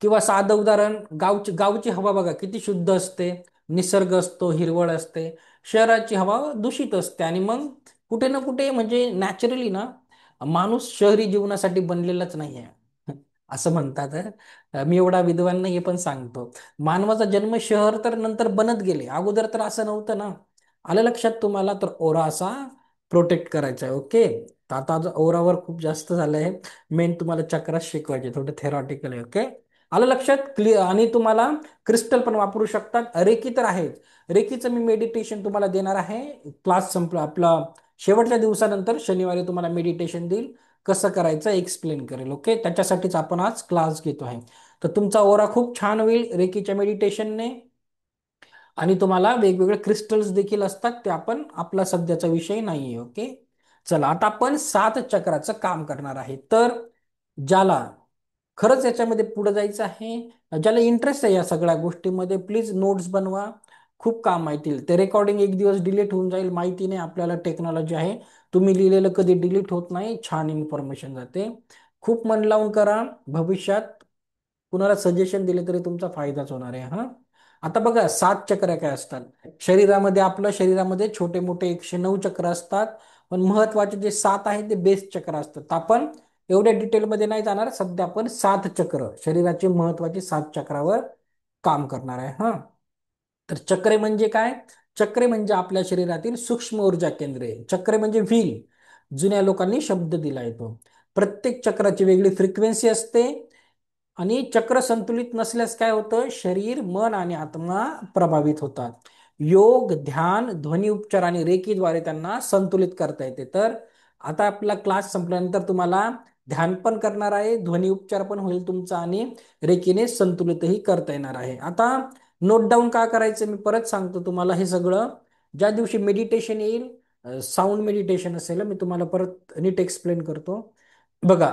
किंवा साधं उदाहरण, गावची हवा बघा किती शुद्ध असते, निसर्ग असतो, हिरवळ असते. शहराची हवा दूषित असते. आणि मग कुठे ना कुठे म्हणजे नॅचरली ना, माणूस शहरी जीवनासाठी बनलेलाच नाही आहे असं म्हणतात. मी एवढा विद्वान नाही, हे पण सांगतो. मानवाचा जन्म शहर तर नंतर बनत गेले, अगोदर तर असं नव्हतं ना. आलं लक्षात तुम्हाला? तर ओरा असा प्रोटेक्ट करायचा आहे. ओके. तर आता ओरावर खूप जास्त झालंय. मेन तुम्हाला चक्र शिकवायचे, थोडं थेरॉटिकल आहे. ओके. आलं लक्षात? क्लिअर. आणि तुम्हाला क्रिस्टल पण वापरू शकतात, रेकी तर आहेच. रेकीचं मी मेडिटेशन तुम्हाला देणार आहे. क्लास संपला आपला, शेवटच्या दिवसानंतर शनिवारी तुम्हाला मेडिटेशन देईल, कसं करायचं एक्सप्लेन करेल. ओके, त्याच्यासाठीच आपण आज क्लास घेतो आहे. तर तुमचा ओरा खूप छान होईल रेकीच्या मेडिटेशनने. आणि तुम्हाला वेगवेगळे क्रिस्टल्स देखील असतात, ते आपण आपला सध्याचा विषय नाहीये. ओके. चला, आता आपण 7 चक्राचं काम करणार आहे. तर ज्याला खरंच याच्यामध्ये पुढे जायचं आहे, ज्याला इंटरेस्ट आहे या सगळ्या गोष्टीमध्ये, प्लीज नोट्स बनवा. खूप काम येतील. ते रेकॉर्डिंग एक दिवस डिलीट होऊन जाईल, माहिती नाही आपल्याला, टेक्नॉलॉजी आहे. तुम्ही लिहिलेलं कधी डिलीट होत नाही, छान इन्फॉर्मेशन जाते. खूप मन लावून करा. भविष्यात कुणाला सजेशन दिले तरी तुमचा फायदाच होणार आहे. हा, आता बघा 7 चक्र काय असतात. शरीरामध्ये, आपल्या शरीरामध्ये छोटे मोठे 109 चक्र असतात, पण महत्वाचे जे 7 आहेत ते बेस चक्र असतात. तर आपण एवढ्या डिटेलमध्ये नाही जाणार. सध्या आपण 7 चक्र, शरीराचे महत्वाचे 7 चक्रावर काम करणार आहे. हा, तर चक्रे म्हणजे काय? चक्रे म्हणजे आपल्या शरीरातील सूक्ष्म ऊर्जा केंद्रे. चक्रे म्हणजे व्हील, जुन्या लोकांनी शब्द दिला येतो. प्रत्येक चक्राची वेगळी फ्रिक्वेन्सी असते. आणि चक्र संतुलित नसल्यास काय होतं? शरीर, मन आणि आत्मा प्रभावित होतात. योग, ध्यान, ध्वनी उपचार आणि रेकीद्वारे त्यांना संतुलित करता येते. तर आता आपला क्लास संपल्यानंतर तुम्हाला ध्यान पण करणार आहे, ध्वनी उपचार पण होईल तुमचा, आणि रेकीने संतुलितही करता येणार आहे. आता नोट डाऊन का करायचं मी परत सांगतो तुम्हाला हे सगळं. ज्या दिवशी मेडिटेशन येईल, साऊंड मेडिटेशन असेल, मी तुम्हाला परत नीट एक्सप्लेन करतो. बघा,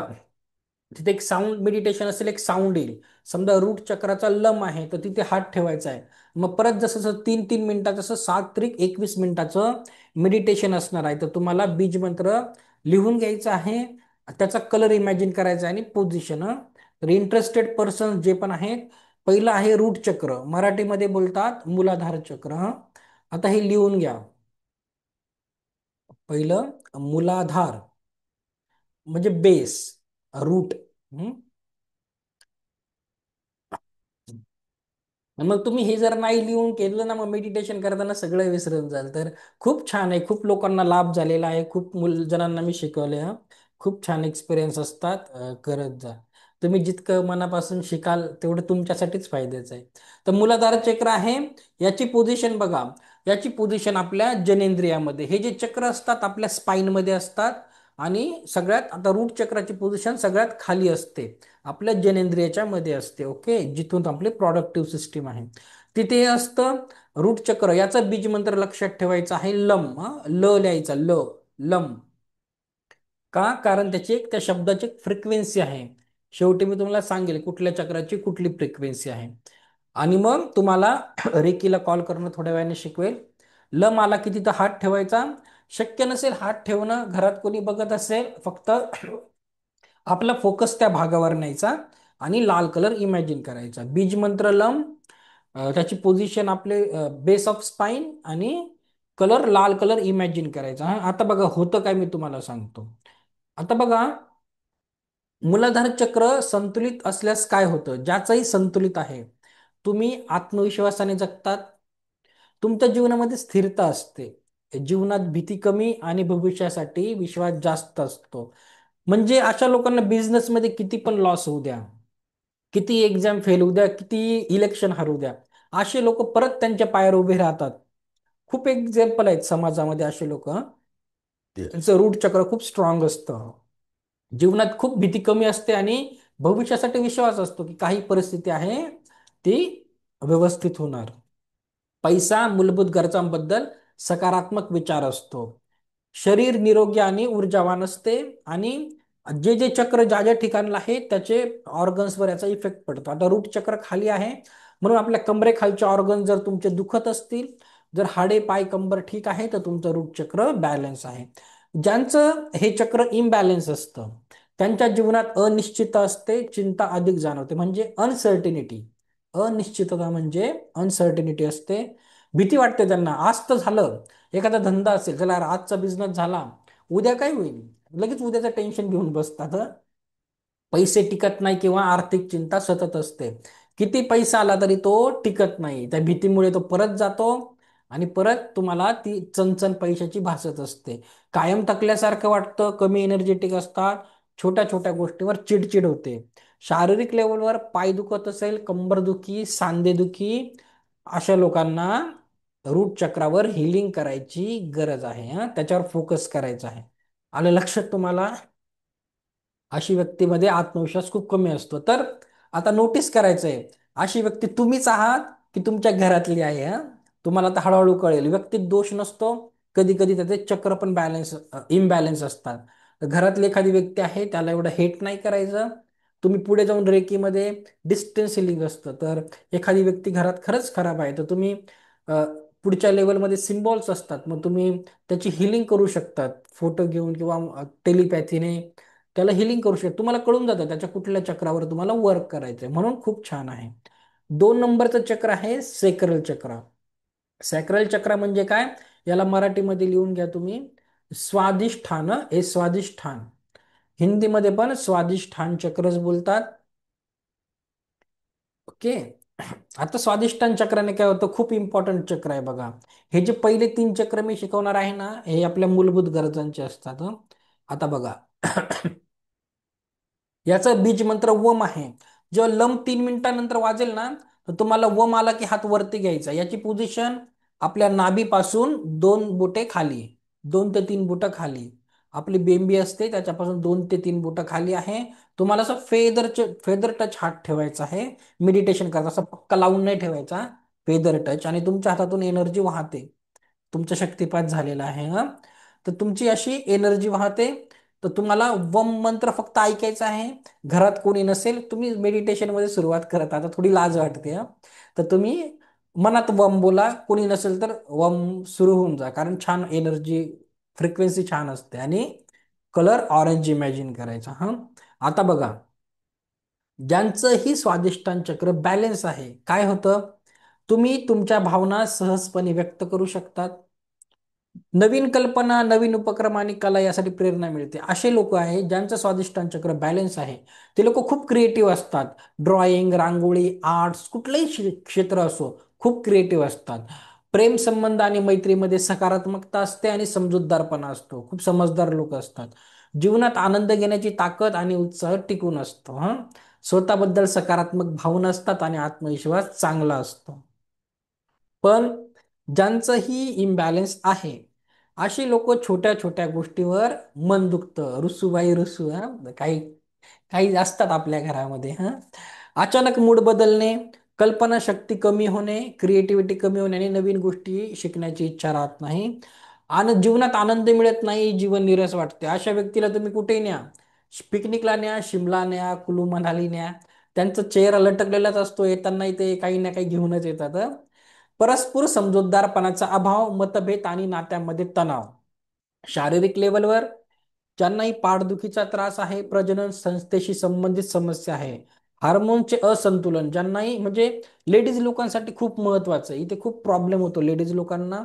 तिथे एक साऊंड मेडिटेशन असेल, एक साऊंड येईल. समजा रूट चक्राचा लम आहे, तर तिथे हात ठेवायचा आहे. मग परत जसं जसं 3-3 मिनिटाचं, जसं 7 त्रिक 21 मिनिटाचं मेडिटेशन असणार आहे. तर तुम्हाला बीज मंत्र लिहून घ्यायचा आहे, त्याचा कलर इमॅजिन करायचा आहे, आणि पोझिशन. तर इंटरेस्टेड पर्सन जे पण आहेत, पहिलं आहे रूट चक्र, मराठीमध्ये बोलतात मूलाधार चक्र. आता हे लिहून घ्या. पहिलं मूलाधार म्हणजे बेस, रूट. मग तुम्ही हे जर नाही लिहून केलं ना, मग मेडिटेशन करताना सगळं विसरून जाल. तर खूप छान आहे, खूप लोकांना लाभ झालेला आहे, खूप जणांना मी शिकवले. हा, खूप छान एक्सपिरियन्स असतात. करत जा. तुम्ही जितकं मनापासून शिकाल तेवढं तुमच्यासाठीच फायद्याचं आहे. तर मूलाधार चक्र आहे, याची पोझिशन बघा. याची पोझिशन आपल्या जनेंद्रियामध्ये, हे जे चक्र असतात आपल्या स्पाईनमध्ये असतात. आणि सगळ्यात आता रूट चक्राची पोझिशन सगळ्यात खाली असते, आपल्या जनेंद्रियाच्या मध्ये असते. ओके, जिथून आपली प्रोडक्टिव्ह सिस्टीम आहे तिथे हे असतं रूट चक्र. याचा बीज मंत्र लक्षात ठेवायचा आहे लम. ल लिहायचा, ल, लम. का? कारण त्याची एक, त्या शब्दाची फ्रिक्वेन्सी आहे. शेवटी मी तुम्हाला सांगेल कुठल्या चक्राची कुठली फ्रिक्वेन्सी आहे. आणि मग तुम्हाला रेकीला कॉल करणं थोड्या वेळाने शिकवेल. लम आला की तिथं हात ठेवायचा. शक्य नसेल हात ठेवणं, घरात कोणी बघत असेल, फक्त आपला फोकस त्या भागावर न्यायचा आणि लाल कलर इमॅजिन करायचा. बीज मंत्र लम, त्याची पोझिशन आपले बेस ऑफ स्पाईन, आणि कलर, लाल कलर इमॅजिन करायचा. हा, आता बघा होतं काय मी तुम्हाला सांगतो. आता बघा, मूलाधार चक्र संतुलित असल्यास काय होतं, ज्याचंही संतुलित आहे, तुम्ही आत्मविश्वासाने जगतात, तुमच्या जीवनामध्ये स्थिरता असते, जीवनात भीती कमी आणि भविष्यासाठी विश्वास जास्त असतो. म्हणजे अशा लोकांना बिझनेसमध्ये किती पण लॉस होऊ द्या, किती एक्झाम फेल होऊ द्या, किती इलेक्शन हरवू द्या, असे लोक परत त्यांच्या पायावर उभे राहतात. खूप एक्झाम्पल आहेत समाजामध्ये असे लोक. त्यांचं रूट चक्र खूप स्ट्रॉंग असतं, जीवनात खूप भीती कमी असते आणि भविष्यासाठी विश्वास असतो की काही परिस्थिती आहे ती व्यवस्थित होणार. पैसा, मूलभूत गरजांबद्दल सकारात्मक विचार असतो, शरीर निरोगी आणि ऊर्जावान असते, आणि जे जे चक्र ज्या ज्या ठिकाणला आहे त्याचे ऑर्गन्सवर याचा इफेक्ट पडतो. आता रूट चक्र खाली आहे म्हणून आपल्या कमरेखालचे ऑर्गन जर तुमचे दुखत असतील, जर हाडे पाय कंबर ठीक आहे, तर तुमचं रूट चक्र बॅलन्स आहे. ज्यांचं हे चक्र इम्बॅलन्स असतं त्यांच्या जीवनात अनिश्चितता असते, चिंता अधिक जाणवते, म्हणजे अनसर्टिनिटी. अनिश्चितता म्हणजे अनसर्टिनिटी असते, भीती वाटते त्यांना. आज तर झालं, एखादा धंदा असेल, चला यार, आजचा बिझनेस झाला, उद्या काय होईल, लगेच उद्याचं टेन्शन घेऊन बसतात. पैसे टिकत नाही किंवा आर्थिक चिंता सतत असते. किती पैसा आला तरी तो टिकत नाही, त्या भीतीमुळे तो परत जातो आणि परत तुम्हाला ती चणचण पैशाची भासत असते. कायम थकल्यासारखं वाटतं, कमी एनर्जेटिक असतात, छोट्या छोट्या गोष्टीवर चिडचिड होते. शारीरिक लेवलवर पाय दुखत असेल, कंबरदुखी, सांधेदुखी, अशा लोकांना रूट चक्रावर हिलिंग करायची गरज आहे. त्याच्यावर फोकस करायचा आहे. आलं लक्षात तुम्हाला? अशी व्यक्तीमध्ये आत्मविश्वास खूप कमी असतो. तर आता नोटीस करायचं आहे, अशी व्यक्ती तुम्हीच आहात की तुमच्या घरातली आहे. तुम्हाला आता हळूहळू कळेल, व्यक्तीत दोष नसतो, कधी कधी त्याचे चक्र पण इम्बॅलन्स असतात. तर घरातली एखादी व्यक्ती आहे, त्याला एवढं हेट नाही करायचं. तुम्ही पुढे जाऊन रेकीमध्ये डिस्टन्स हिलिंग असतं, तर एखादी व्यक्ती घरात खरंच खराब आहे, तर तुम्ही अ, पुढच्या लेवलमध्ये सिम्बॉल्स असतात, मग तुम्ही त्याची हिलिंग करू शकतात फोटो घेऊन किंवा टेलिपॅथीने. त्याला हिलिंग करू शकतो, तुम्हाला कळून जातं त्याच्या कुठल्या चक्रावर तुम्हाला वर्क करायचंय, म्हणून खूप छान आहे. 2 नंबरचं चक्र आहे सेक्रल चक्र. सॅक्रल चक्र म्हणजे काय, याला मराठीमध्ये लिहून घ्या तुम्ही, स्वादिष्ठान. हे स्वादिष्ठान, हिंदीमध्ये पण स्वादिष्ठान चक्रच बोलतात. ओके. आता स्वादिष्टान चक्राने काय होतं, खूप इम्पॉर्टंट चक्र आहे बघा. हे जे पहिले 3 चक्र मी शिकवणार आहे ना, हे आपल्या मूलभूत गरजांचे असतात. आता बघा, याचा बीज मंत्र वम आहे. जेव्हा लम 3 मिनिटानंतर वाजेल ना, तर तुम्हाला वम आला की हात वरती घ्यायचा. याची पोझिशन आपल्या नाभीपासून 2 बोटे खाली, 2 ते 3 बोटं खाली. आपली बेंबी असते त्याच्यापासून 2 ते 3 बोटं खाली आहे. तुम्हाला असं फेदर टच हात ठेवायचा आहे. मेडिटेशन करता असं पक्का लावून नाही ठेवायचा, फेदर टच, आणि तुमच्या हातातून एनर्जी वाहते. तुमचा शक्तिपात झालेला आहे. तर तुमची अशी एनर्जी वाहते. तर तुम्हाला वम मंत्र फक्त ऐकायचा आहे. घरात कोणी नसेल, तुम्ही मेडिटेशन मध्ये सुरुवात करत, आता थोडी लाज वाटते. तर तुम्ही मनात वम बोला, कोणी नसेल तर वम सुरू होऊन जा, कारण छान एनर्जी, फ्रिक्वेन्सी छान असते. आणि कलर ऑरेंज इमॅजिन करायचा. आता बघा, ज्यांचंही स्वादिष्टान चक्र बॅलन्स आहे, काय होतं, तुम्ही तुमच्या भावना सहजपणे व्यक्त करू शकतात, नवीन कल्पना, नवीन उपक्रम आणि कला यासाठी प्रेरणा मिळते. असे लोक आहेत ज्यांचं स्वादिष्टान चक्र बॅलन्स आहे, ते लोक खूप क्रिएटिव्ह असतात. ड्रॉइंग, रांगोळी, आर्ट्स, कुठलंही क्षेत्र असो, खूप क्रिएटिव्ह असतात. प्रेम संबंध आणि मैत्रीमध्ये सकारात्मकता असते आणि समजूतदारपणा असतो, खूप समजदार लोक असतात. जीवनात आनंद घेण्याची ताकद आणि उत्साह टिकून असतो. स्वतःबद्दल सकारात्मक भावना असतात आणि आत्मविश्वास चांगला असतो. पण ज्यांचंही इम्बॅलन्स आहे, अशी लोक छोट्या छोट्या गोष्टीवर मन दुखतं, रुसूबाई रुसू. काही काही असतात आपल्या घरामध्ये. अचानक मूड बदलणे, कल्पनाशक्ती कमी होणे, क्रिएटिव्हिटी कमी होणे आणि नवीन गोष्टी शिकण्याची इच्छा राहत नाही, आणि जीवनात आनंद मिळत नाही, जीवन निरस वाटते. अशा व्यक्तीला तुम्ही कुठेही न्या, पिकनिकला न्या, शिमला न्या, कुलू मनाली न्या, त्यांचा चेहरा लटकलेलाच असतो. येतानाही ते काही ना काही घेऊनच येतात. परस्पर समजूतदारपणाचा अभाव, मतभेद आणि नात्यामध्ये तणाव. शारीरिक लेवलवर ज्यांनाही पाठदुखीचा त्रास आहे, प्रजनन संस्थेशी संबंधित समस्या आहे, हार्मोनचे असंतुलन ज्यांनाही म्हणजे लेडीज लोकांसाठी खूप महत्वाचं आहे. इथे खूप प्रॉब्लेम होतो लेडीज लोकांना.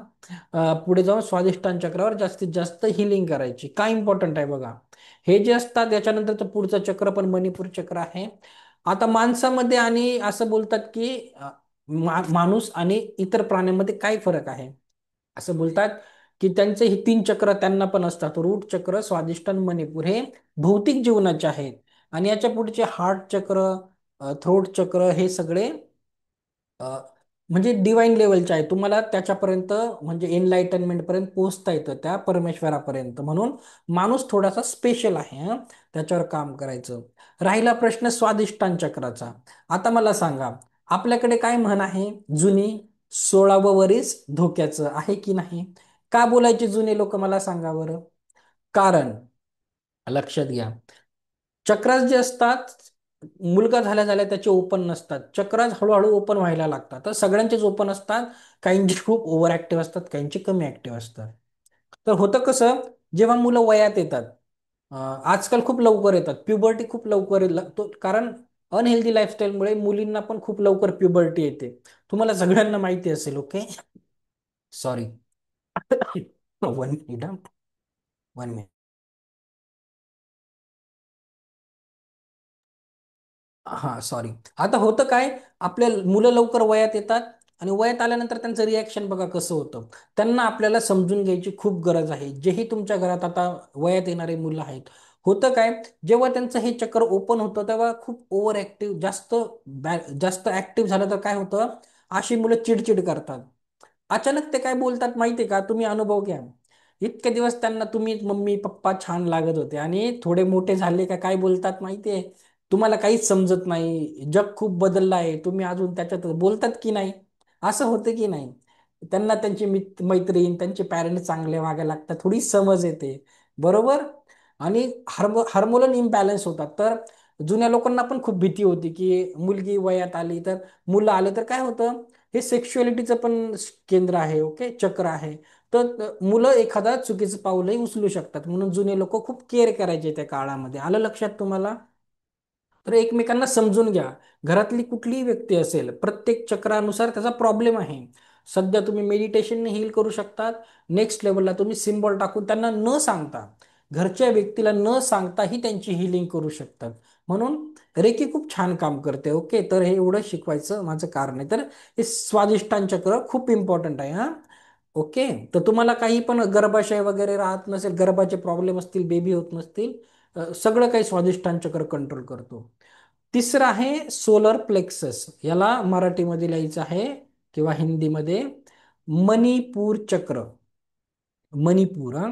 पुढे जाऊन स्वादिष्टान चक्रावर जास्तीत जास्त हिलिंग करायची काय इम्पॉर्टंट आहे बघा. हे जे असतात याच्यानंतरचं पुढचं चक्र पण मणिपूर चक्र आहे. आता माणसामध्ये आणि असं बोलतात की माणूस आणि इतर प्राण्यांमध्ये काय फरक आहे. असं बोलतात की त्यांचे हे तीन चक्र त्यांना पण असतात. रूट चक्र, स्वादिष्टान, मणिपूर हे भौतिक जीवनाचे आहेत. आणि याच्या पुढचे हार्ट चक्र, थ्रोट चक्र हे सगळे अ, म्हणजे डिवाइन लेवलचे आहे. तुम्हाला त्याच्यापर्यंत म्हणजे एनलाइटनमेंट पर्यंत पोहोचता येतं त्या परमेश्वरापर्यंत. म्हणून माणूस थोडासा स्पेशल आहे हं, त्याच्यावर काम करायचं. राहिला प्रश्न स्वादिष्टान चक्राचा. आता मला सांगा, आपल्याकडे काय म्हण आहे जुनी, 16वं वरीस धोक्याचं आहे की नाही. का बोलायचे जुने लोक मला सांगा बरं. कारण लक्षात घ्या, चक्रास जे असतात, मुलगा झाल्या झाल्या त्याचे ओपन नसतात. चक्रास हळूहळू ओपन व्हायला लागतात. तर सगळ्यांचेच ओपन असतात. काहींची खूप ओव्हर ऍक्टिव्ह असतात, काहींची कमी ऍक्टिव्ह असतात. तर होतं कसं, जेव्हा मुलं वयात येतात, आजकाल खूप लवकर येतात, प्युबर्टी खूप लवकर कारण अनहेल्दी लाईफस्टाईलमुळे मुलींना पण खूप लवकर प्युबर्टी येते. तुम्हाला सगळ्यांना माहिती असेल. Okay, sorry. One minute, one minute. हा सॉरी. आता होतं काय, आपल्या मुलं लवकर वयात येतात आणि वयात आल्यानंतर त्यांचं रिॲक्शन बघा कसं होतं. त्यांना आपल्याला समजून घ्यायची खूप गरज आहे. जेही तुमच्या घरात आता वयात येणारे मुलं आहेत, होतं काय, जेव्हा त्यांचं हे चक्र ओपन होतं तेव्हा खूप ओव्हर ऍक्टिव्ह, जास्त ऍक्टिव्ह झालं तर काय होतं, अशी मुलं चिडचिड करतात. अचानक ते काय बोलतात माहितीये का, तुम्ही अनुभव घ्या. इतके दिवस त्यांना तुम्ही मम्मी पप्पा छान लागत होते आणि थोडे मोठे झाले का काय बोलतात माहितीये, तुम्हाला काहीच समजत नाही, जग खूप बदललं आहे, तुम्ही अजून त्याच्यात बोलतात की नाही. असं होतं की नाही. त्यांना त्यांचे मैत्रीण, त्यांचे पॅरेंट चांगले वागायला लागतात, थोडी समज येते. बरोबर. आणि हार्मोनल इम्बॅलन्स होतात. तर जुन्या लोकांना पण खूप भीती होती की मुलगी वयात आली तर, मुलं आले तर काय होतं, हे सेक्शुअलिटीचं पण केंद्र आहे. ओके, चक्र आहे. तर मुलं एखादा चुकीचं पाऊलही उचलू शकतात. म्हणून जुने लोक खूप केअर करायचे त्या काळामध्ये. आलं लक्षात तुम्हाला. तर एकमेकांना समजून घ्या. घरातली कुठलीही व्यक्ती असेल, प्रत्येक चक्रानुसार त्याचा प्रॉब्लेम आहे. सध्या तुम्ही मेडिटेशनने हील करू शकतात. नेक्स्ट लेवलला तुम्ही सिम्बॉल टाकून त्यांना न सांगता, घरच्या व्यक्तीला न सांगताही त्यांची हिलिंग करू शकतात. म्हणून रेकी खूप छान काम करते. ओके, तर हे एवढं शिकवायचं माझं कारण आहे. तर हे स्वादिष्टान चक्र खूप इम्पॉर्टंट आहे हा. ओके. तर तुम्हाला काही पण गर्भाशय वगैरे राहत नसेल, गर्भाचे प्रॉब्लेम असतील, बेबी होत नसतील, सगळं काही स्वादिष्टान चक्र कंट्रोल करतो. तिसरं आहे सोलर प्लेक्सस. याला मराठीमध्ये लिहायचं आहे किंवा हिंदीमध्ये मणिपूर चक्र. मणिपूर हा.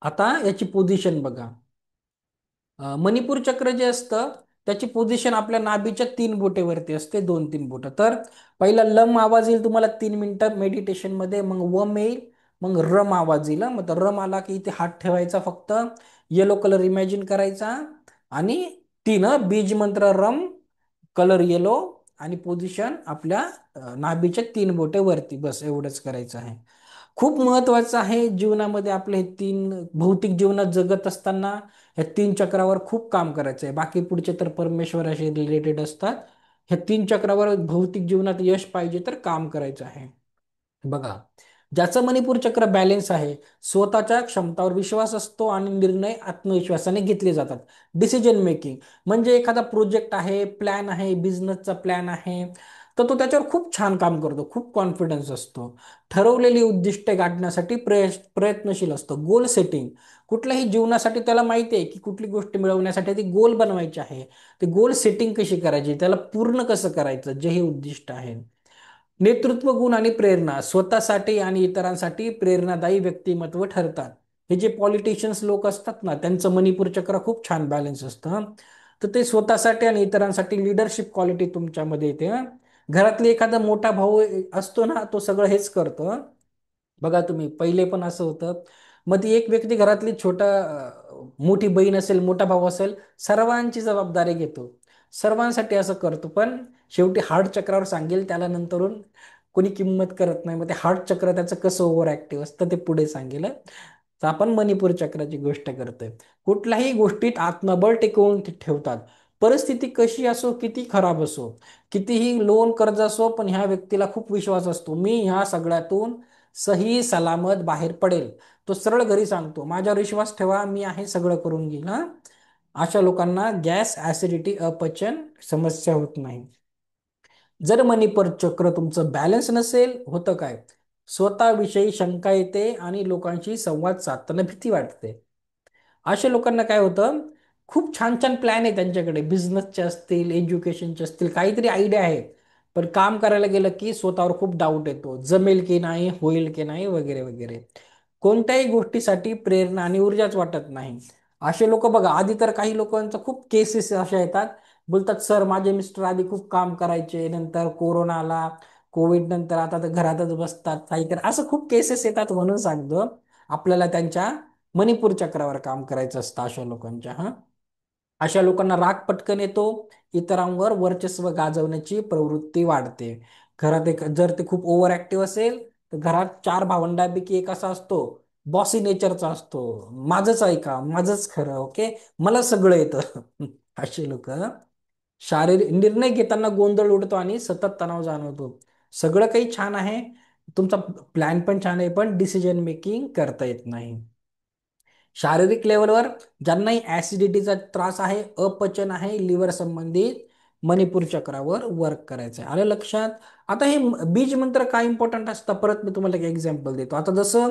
आता याची पोझिशन बघा. मणिपूर चक्र जे असतं त्याची पोझिशन आपल्या नाभीच्या तीन बोटेवरती असते, दोन तीन बोट. तर पहिला लम आवाज येईल तुम्हाला 3 मिनिटं मेडिटेशन मध्ये, मग वम येईल, मग रम आवाज येईल. मग तर रम आला की इथे हात ठेवायचा फक्त, येलो कलर इमॅजिन करायचा आणि तीन बीज मंत्र रम, कलर येलो, आणि पोझिशन आपल्या नाभीच्या तीन बोटे वरती. बस एवढंच करायचं आहे. खूप महत्वाचं आहे जीवनामध्ये. आपले हे तीन भौतिक जीवनात जगत असताना ह्या तीन चक्रावर खूप काम करायचं आहे. बाकी पुढचे तर परमेश्वराशी रिलेटेड असतात. ह्या तीन चक्रावर भौतिक जीवनात यश पाहिजे तर काम करायचं आहे. बघा, ज्याचं मणिपूर चक्र बॅलेन्स आहे, स्वतःच्या क्षमतावर विश्वास असतो आणि निर्णय आत्मविश्वासाने घेतले जातात. डिसिजन मेकिंग म्हणजे एखादा प्रोजेक्ट आहे, प्लॅन आहे, बिझनेसचा प्लॅन आहे, तर तो त्याच्यावर खूप छान काम करतो, खूप कॉन्फिडन्स असतो. ठरवलेली उद्दिष्टे गाठण्यासाठी प्रयत्नशील असतो. गोल सेटिंग, कुठल्याही जीवनासाठी त्याला माहिती आहे की कुठली गोष्ट मिळवण्यासाठी ती गोल बनवायची आहे. ते गोल सेटिंग कशी करायची, त्याला पूर्ण कसं करायचं, जे हे उद्दिष्ट आहे. नेतृत्व गुण आणि प्रेरणा, स्वतःसाठी आणि इतरांसाठी प्रेरणादायी व्यक्तिमत्व ठरतात. हे जे पॉलिटिशियन्स लोक असतात ना, त्यांचं मणिपूर चक्र खूप छान बॅलन्स असतं हं. तर ते स्वतःसाठी आणि इतरांसाठी लिडरशिप क्वालिटी तुमच्यामध्ये येते हं. घरातली एखादा मोठा भाऊ असतो ना, तो सगळं हेच करतो हं. बघा तुम्ही, पहिले पण असं होतं. मग ती एक व्यक्ती घरातली मोठी बहीण असेल, मोठा भाऊ असेल, सर्वांची जबाबदारी घेतो, सर्वांसाठी असं करतो. पण शेवटी हार्ट चक्रावर सांगेल त्याला नंतरून कोणी किंमत करत नाही. मग ते हार्ट चक्र त्याचं कसं ओव्हर ऍक्टिव्ह असतं ते पुढे सांगेल. तर आपण मणिपूर चक्राची गोष्ट करतोय. कुठल्याही गोष्टीत आत्मबळ टिकवून ठेवतात. परिस्थिती कशी असो, किती खराब असो, कितीही लोन कर्ज असो, पण ह्या व्यक्तीला खूप विश्वास असतो, मी ह्या सगळ्यातून सही सलामत बाहेर पडेल. तो सरळ घरी सांगतो, माझ्यावर विश्वास ठेवा, मी आहे, सगळं करून घेईल हा. अशा लोकांना गॅस, ऍसिडिटी, अपचन समस्या होत नाही. जर मणिपूर चक्र तुमचं बॅलन्स नसेल, होतं काय? स्वतःविषयी शंका येते आणि लोकांशी संवाद साधताना भीती वाटते. अशा लोकांना काय होतं, खूप छान छान प्लॅन आहे त्यांच्याकडे, बिझनेसचे असतील, एज्युकेशनचे असतील, काहीतरी आयडिया आहे, पण काम करायला गेलं की स्वतःवर खूप डाऊट येतो, जमेल की नाही, होईल की नाही, वगैरे वगैरे. कोणत्याही गोष्टीसाठी प्रेरणा आणि ऊर्जाच वाटत नाही. असे लोक बघा, आधी तर काही लोकांचा खूप केसेस अशा येतात, बोलतात सर माझे मिस्टर आधी खूप काम करायचे, नंतर कोरोना आला, कोविड नंतर आता तर घरातच बसतात, काही कर, असं खूप केसेस येतात. म्हणून सांगतो, आपल्याला त्यांच्या मणिपूर चक्रावर काम करायचं असतं अशा लोकांच्या हा. अशा लोकांना राग पटकन येतो, इतरांवर वर्चस्व गाजवण्याची प्रवृत्ती वाढते. घरात एक जर ते खूप ओव्हर ऍक्टिव्ह असेल, तर घरात चार भावंडांपैकी एक असा असतो, बॉसी नेचरचा असतो, माझंच ऐका, माझंच खरं, ओके, मला सगळं येतं. असे लोक शारीरिक निर्णय घेताना गोंधळ उडतो आणि सतत तणाव जाणवतो. सगळं काही छान आहे, तुमचा प्लॅन पण छान आहे, पण डिसिजन मेकिंग करता येत नाही. शारीरिक लेवलवर ज्यांनाही ऍसिडिटीचा त्रास आहे, अपचन आहे, लिव्हर संबंधित, मणिपूर चक्रावर वर्क करायचं आहे. आलं लक्षात? आता हे बीज मंत्र काय इम्पॉर्टंट असतं, परत मी तुम्हाला एक एक्झाम्पल देतो. आता जसं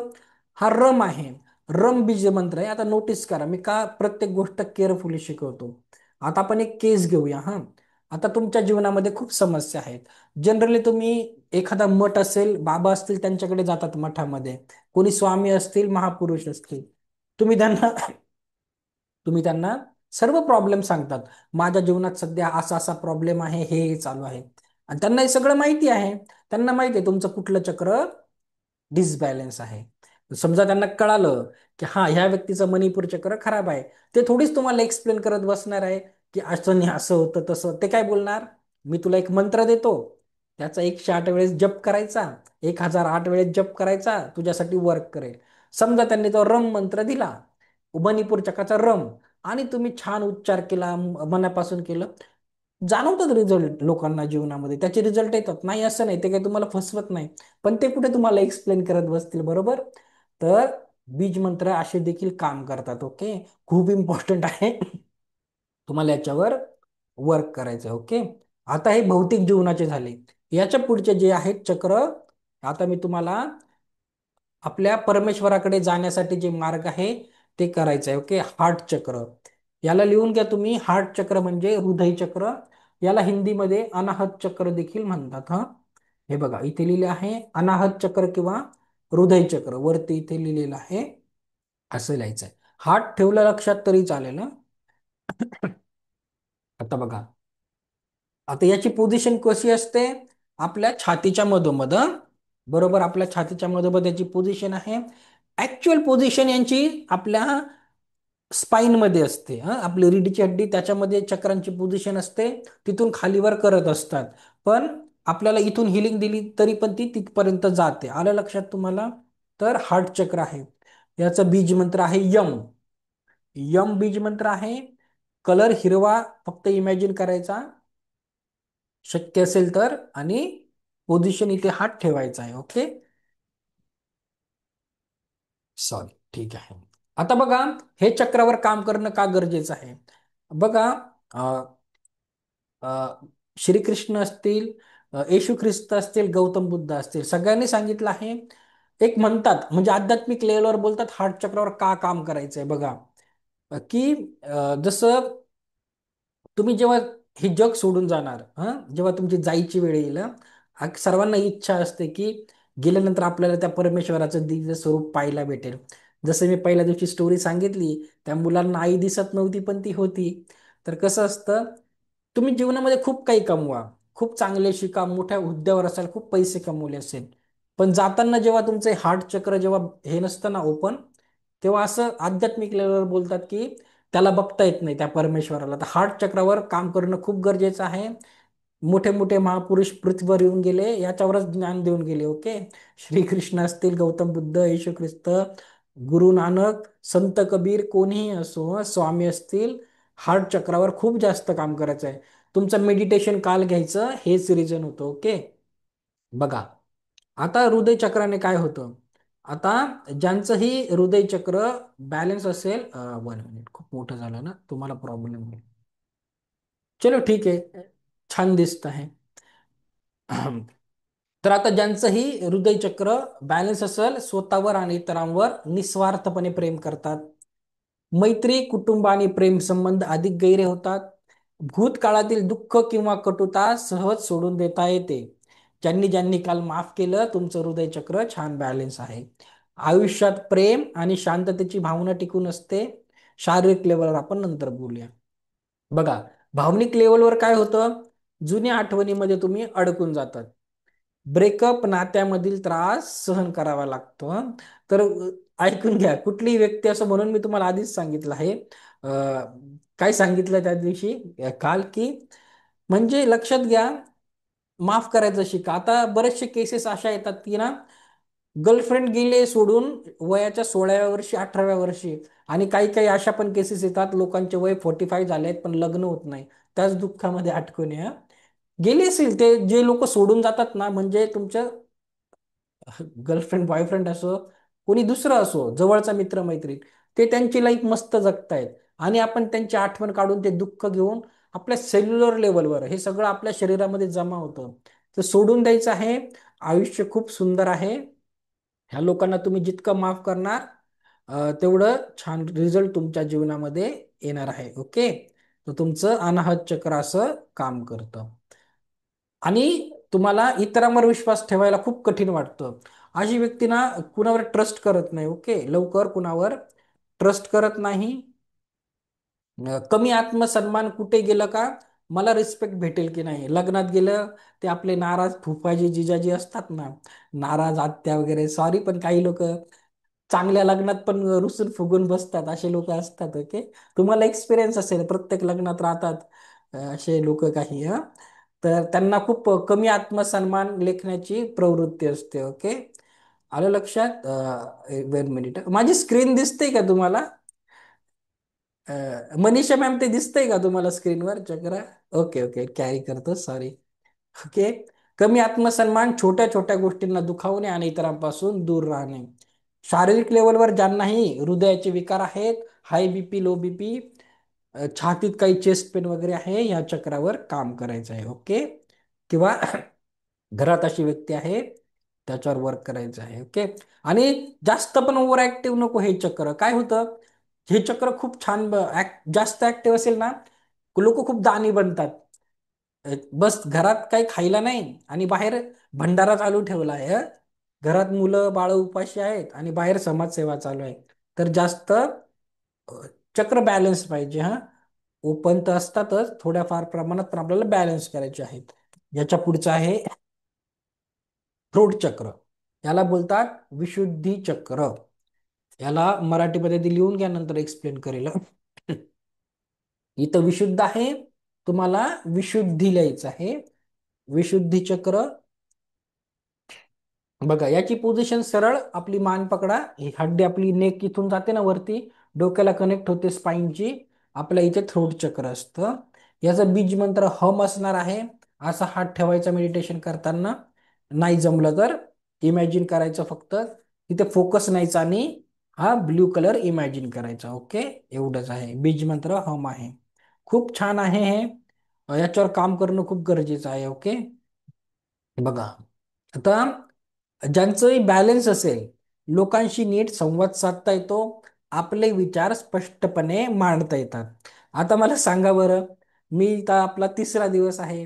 हा रम आहे, रम बीज मंत्र आहे. आता नोटीस करा, मी का प्रत्येक गोष्ट केअरफुली शिकवतो. आता आपण एक केस घेऊया हा. आता तुमच्या जीवनामध्ये खूप समस्या आहेत. जनरली तुम्ही एखादा मठ असेल, बाबा असतील, त्यांच्याकडे जातात मठामध्ये, कोणी स्वामी असतील, महापुरुष असतील, तुम्ही त्यांना तुम्ही त्यांना सर्व प्रॉब्लेम सांगतात, माझ्या जीवनात सध्या असा असा प्रॉब्लेम आहे, हे चालू आहे, आणि त्यांना हे सगळं माहिती आहे. त्यांना माहिती आहे तुमचं कुठलं चक्र डिसबॅलन्स आहे. समजा त्यांना कळालं की हा, ह्या व्यक्तीचं मणिपूर चक्र खराब आहे, ते थोडीच तुम्हाला एक्सप्लेन करत बसणार आहे की असं नाही, असं होतं तसं. ते काय बोलणार, मी तुला एक मंत्र देतो, त्याचा 108 वेळेस जप करायचा, 1008 वेळेस जप करायचा, तुझ्यासाठी वर्क करेल. समजा त्यांनी तो रम मंत्र दिला, मणिपूर चक्राचा रम, आणि तुम्ही छान उच्चार केला, मनापासून केलं, जाणवतात रिझल्ट लोकांना जीवनामध्ये, त्याचे रिझल्ट येतात, नाही असं नाही, ते काही तुम्हाला फसवत नाही. पण ते कुठे तुम्हाला एक्सप्लेन करत बसतील, बरोबर? तर बीज मंत्र असे देखील काम करतात, ओके. खूप इम्पॉर्टंट आहे, तुम्हाला याच्यावर वर्क करायचं आहे, ओके. आता हे भौतिक जीवनाचे झाले. याच्या पुढचे जे आहेत चक्र, आता मी तुम्हाला आपल्या परमेश्वराकडे जाण्यासाठी जे मार्ग आहे ते करायचं आहे, ओके. हार्ट चक्र, याला लिहून घ्या तुम्ही. हार्ट चक्र म्हणजे हृदय चक्र, याला हिंदीमध्ये अनाहत चक्र देखील म्हणतात हा. हे बघा, इथे लिहिले आहे अनाहत चक्र किंवा हृदय चक्र, वरती इथे लिहिलेलं आहे, असं लिहायचं आहे. हार्ट ठेवलं लक्षात तरी चालेल ना. आता बघा, आता याची पोझिशन कशी असते, आपल्या छातीच्या मधोमध हं? बरोबर, आपल्या छातीच्या मधोमध याची पोझिशन आहे. ऍक्च्युअल पोझिशन यांची आपल्या स्पाइन मध्ये असते हा. आपली रीडची हड्डी, त्याच्यामध्ये चक्रांची पोझिशन असते, तिथून खालीवर करत असतात. पण आपल्याला इथून हिलिंग दिली तरी पण ती तिथपर्यंत जाते. आलं लक्षात तुम्हाला? तर हार्ट चक्र आहे, याचं बीज मंत्र आहे यम. यम बीज मंत्र आहे. कलर हिरवा फक्त इमॅजिन करायचा शक्य असेल तर, आणि पोझिशन इथे हात ठेवायचा आहे, ओके. सॉरी, ठीक आहे. आता बघा, हे चक्रावर काम करणं का गरजेचं आहे. बघा, अ, अ, श्रीकृष्ण असतील, येशू ख्रिस्त असतील, गौतम बुद्ध असतील, सगळ्यांनी सांगितलं आहे. एक म्हणतात, म्हणजे आध्यात्मिक लेवलवर बोलतात, हार्ट चक्रावर का काम करायचंय. बघा, की जसं तुम्ही जेव्हा हे जग सोडून जाणार, हा, जेव्हा तुमची जायची वेळ येईल, सर्वांना इच्छा असते की गेल्यानंतर आपल्याला त्या परमेश्वराचं दिव्य स्वरूप पाहायला भेटेल. जसं मी पहिल्या दिवशी स्टोरी सांगितली, त्या मुलांना आई दिसत नव्हती पण ती होती. तर कसं असतं, तुम्ही जीवनामध्ये खूप काही कमवा, खूप चांगले शिका, मोठ्या हुद्द्यावर असाल, खूप पैसे कमवले असेल, पण जाताना जेव्हा तुमचे हार्ट चक्र जेव्हा हे नसतं ना ओपन, तेव्हा असं आध्यात्मिक लेवलवर बोलतात की त्याला बघता येत नाही त्या परमेश्वराला. तर हार्ट चक्रावर काम करणं खूप गरजेचं आहे. मोठे मोठे महापुरुष पृथ्वीवर येऊन गेले, याच्यावरच ज्ञान देऊन गेले, ओके. श्रीकृष्ण असतील, गौतम बुद्ध, येशू ख्रिस्त, गुरु नानक, संत कबीर, कोणीही असो, स्वामी असतील, हार्ट चक्रावर खूप जास्त काम करायचं आहे. तुमचं मेडिटेशन काल घ्यायचं हेच रिझन होतं. ओके. बघा, आता हृदय चक्राने काय होतं. आता ज्यांचंही हृदय चक्र बॅलन्स असेल, 1 मिनिट, खूप मोठं झालं ना, तुम्हाला प्रॉब्लेम होईल. चलो ठीक आहे, छान दिसत आहे. तर आता ज्यांचंही हृदय चक्र बॅलन्स असेल, स्वतःवर आणि इतरांवर निस्वार्थपणे प्रेम करतात. मैत्री, कुटुंब आणि प्रेम संबंध अधिक गहिरे होतात. भूतकाळातील दुःख किंवा कटुता सहज सोडून देता येते. ज्यांनी ज्यांनी काल माफ केलं, तुमचं हृदय चक्र छान बॅलन्स आहे. आयुष्यात प्रेम आणि शांततेची भावना टिकून असते. शारीरिक लेवलवर आपण नंतर बोलूया. बघा, भावनिक लेवलवर काय होतं, जुन्या आठवणीमध्ये तुम्ही अडकून जातात. ब्रेकअप, नात्यामधील त्रास सहन करावा लागतो हं. तर ऐकून घ्या, कुठलीही व्यक्ती असं, म्हणून मी तुम्हाला आधीच सांगितलं आहे. काय सांगितलं त्या दिवशी, काल, की म्हणजे लक्षात घ्या, माफ करायचं शिका. आता बरेचसे केसेस अशा येतात की ना, गर्लफ्रेंड गेले सोडून वयाच्या 16व्या वर्षी, 18व्या वर्षी. आणि काही काही अशा पण केसेस येतात, लोकांचे वय 45 झाले आहेत पण लग्न होत नाही. त्याच दुःखामध्ये अटकून आहे, हं. गेले असेल ते, जे लोक सोडून जातात ना, म्हणजे तुमच्या गर्लफ्रेंड, बॉयफ्रेंड असो, कोणी दुसरं असो, जवळचा मित्र मैत्रीण, ते त्यांची लाईफ मस्त जगतायत. आणि आपण त्यांची आठवण काढून ते दुःख घेऊन आपल्या सेल्युलर लेवलवर हे सगळं आपल्या शरीरामध्ये जमा होतं. तर सोडून द्यायचं आहे. आयुष्य खूप सुंदर आहे. ह्या लोकांना तुम्ही जितकं माफ करणार, तेवढं छान रिझल्ट तुमच्या जीवनामध्ये येणार आहे. ओके. तर तुमचं अनाहत चक्र असं काम करतं. आणि तुम्हाला इतरांवर विश्वास ठेवायला खूप कठीण वाटतं. अशी व्यक्ती ना, कुणावर ट्रस्ट करत नाही. ओके, लवकर कुणावर ट्रस्ट करत नाही. कमी आत्मसन्मान, कुठे गेलं का मला रिस्पेक्ट भेटेल की नाही. लग्नात गेलं, ते आपले नाराज फुफाजी जिजाजी असतात ना, नाराज आत्या वगैरे, सॉरी, पण काही लोक चांगल्या लग्नात पण रुसून फुगून बसतात, असे लोक असतात. ओके. तुम्हाला एक्सपिरियन्स असेल, प्रत्येक लग्नात राहतात असे लोक काही, हं. तर त्यांना खूप कमी आत्मसन्मान लेखण्याची प्रवृत्ती असते. ओके. आलं लक्षात. 1 मिनिट, माझी स्क्रीन दिसते का तुम्हाला? मनीषा मॅम, ते दिसतंय का तुम्हाला स्क्रीनवर चक्र? ओके ओके, कॅरी करतो, सॉरी. ओके. कमी आत्मसन्मान, छोट्या छोट्या गोष्टींना दुखावणे आणि इतरांपासून दूर राहणे. शारीरिक लेवलवर ज्यांनाही हृदयाचे विकार आहेत, हाय बीपी, लो बीपी, छातीत काही चेस्ट पेन वगैरे आहे, या चक्रावर काम करायचं आहे. ओके. किंवा घरात अशी व्यक्ती आहे, त्याच्यावर वर्क करायचं आहे. ओके. आणि जास्त पण ओव्हर ऍक्टिव्ह नको. हे चक्र काय होतं, हे चक्र खूप छान जास्त ऍक्टिव्ह असेल ना, लोक खूप दानी बनतात. बस घरात काही खायला नाही आणि बाहेर भंडारा चालू ठेवला आहे, हं. घरात मुलं बाळ उपाशी आहेत आणि बाहेर समाजसेवा चालू आहे. तर जास्त चक्र बॅलन्स पाहिजे, हा. ओपन तर असतातच, थोड्याफार प्रमाणात पण आपल्याला बॅलन्स करायचे आहेत. याच्या पुढचं आहे थ्रोट चक्र. याला बोलतात विशुद्धी चक्र. याला मराठीमध्ये ते लिहून घ्या, नंतर एक्सप्लेन करेल. इथं विशुद्ध आहे, तुम्हाला विशुद्धी लिहायचं आहे. विशुद्धी चक्र. बघा, याची पोझिशन सरळ, आपली मान पकडा, ही हड्डी आपली नेक इथून जाते ना वरती, डोक्याला कनेक्ट होते स्पाइनची. आपल्या इथे थ्रोट चक्र असतं. याचा बीज मंत्र हम असणार आहे. असा हात ठेवायचा मेडिटेशन करताना. नाही जमलं तर इमॅजिन करायचं फक्त, तिथे फोकस नाहीचा आणि हा ब्ल्यू कलर इमॅजिन करायचा. ओके. एवढंच आहे, बीज मंत्र हम आहे. खूप छान आहे हे. याच्यावर काम करणं खूप गरजेचं आहे. ओके. बघा, आता ज्यांचंही बॅलन्स असेल, लोकांशी नीट संवाद साधता येतो, आपले विचार स्पष्टपणे मांडता येतात. आता मला सांगा बरं, मी तर आपला 3रा दिवस आहे,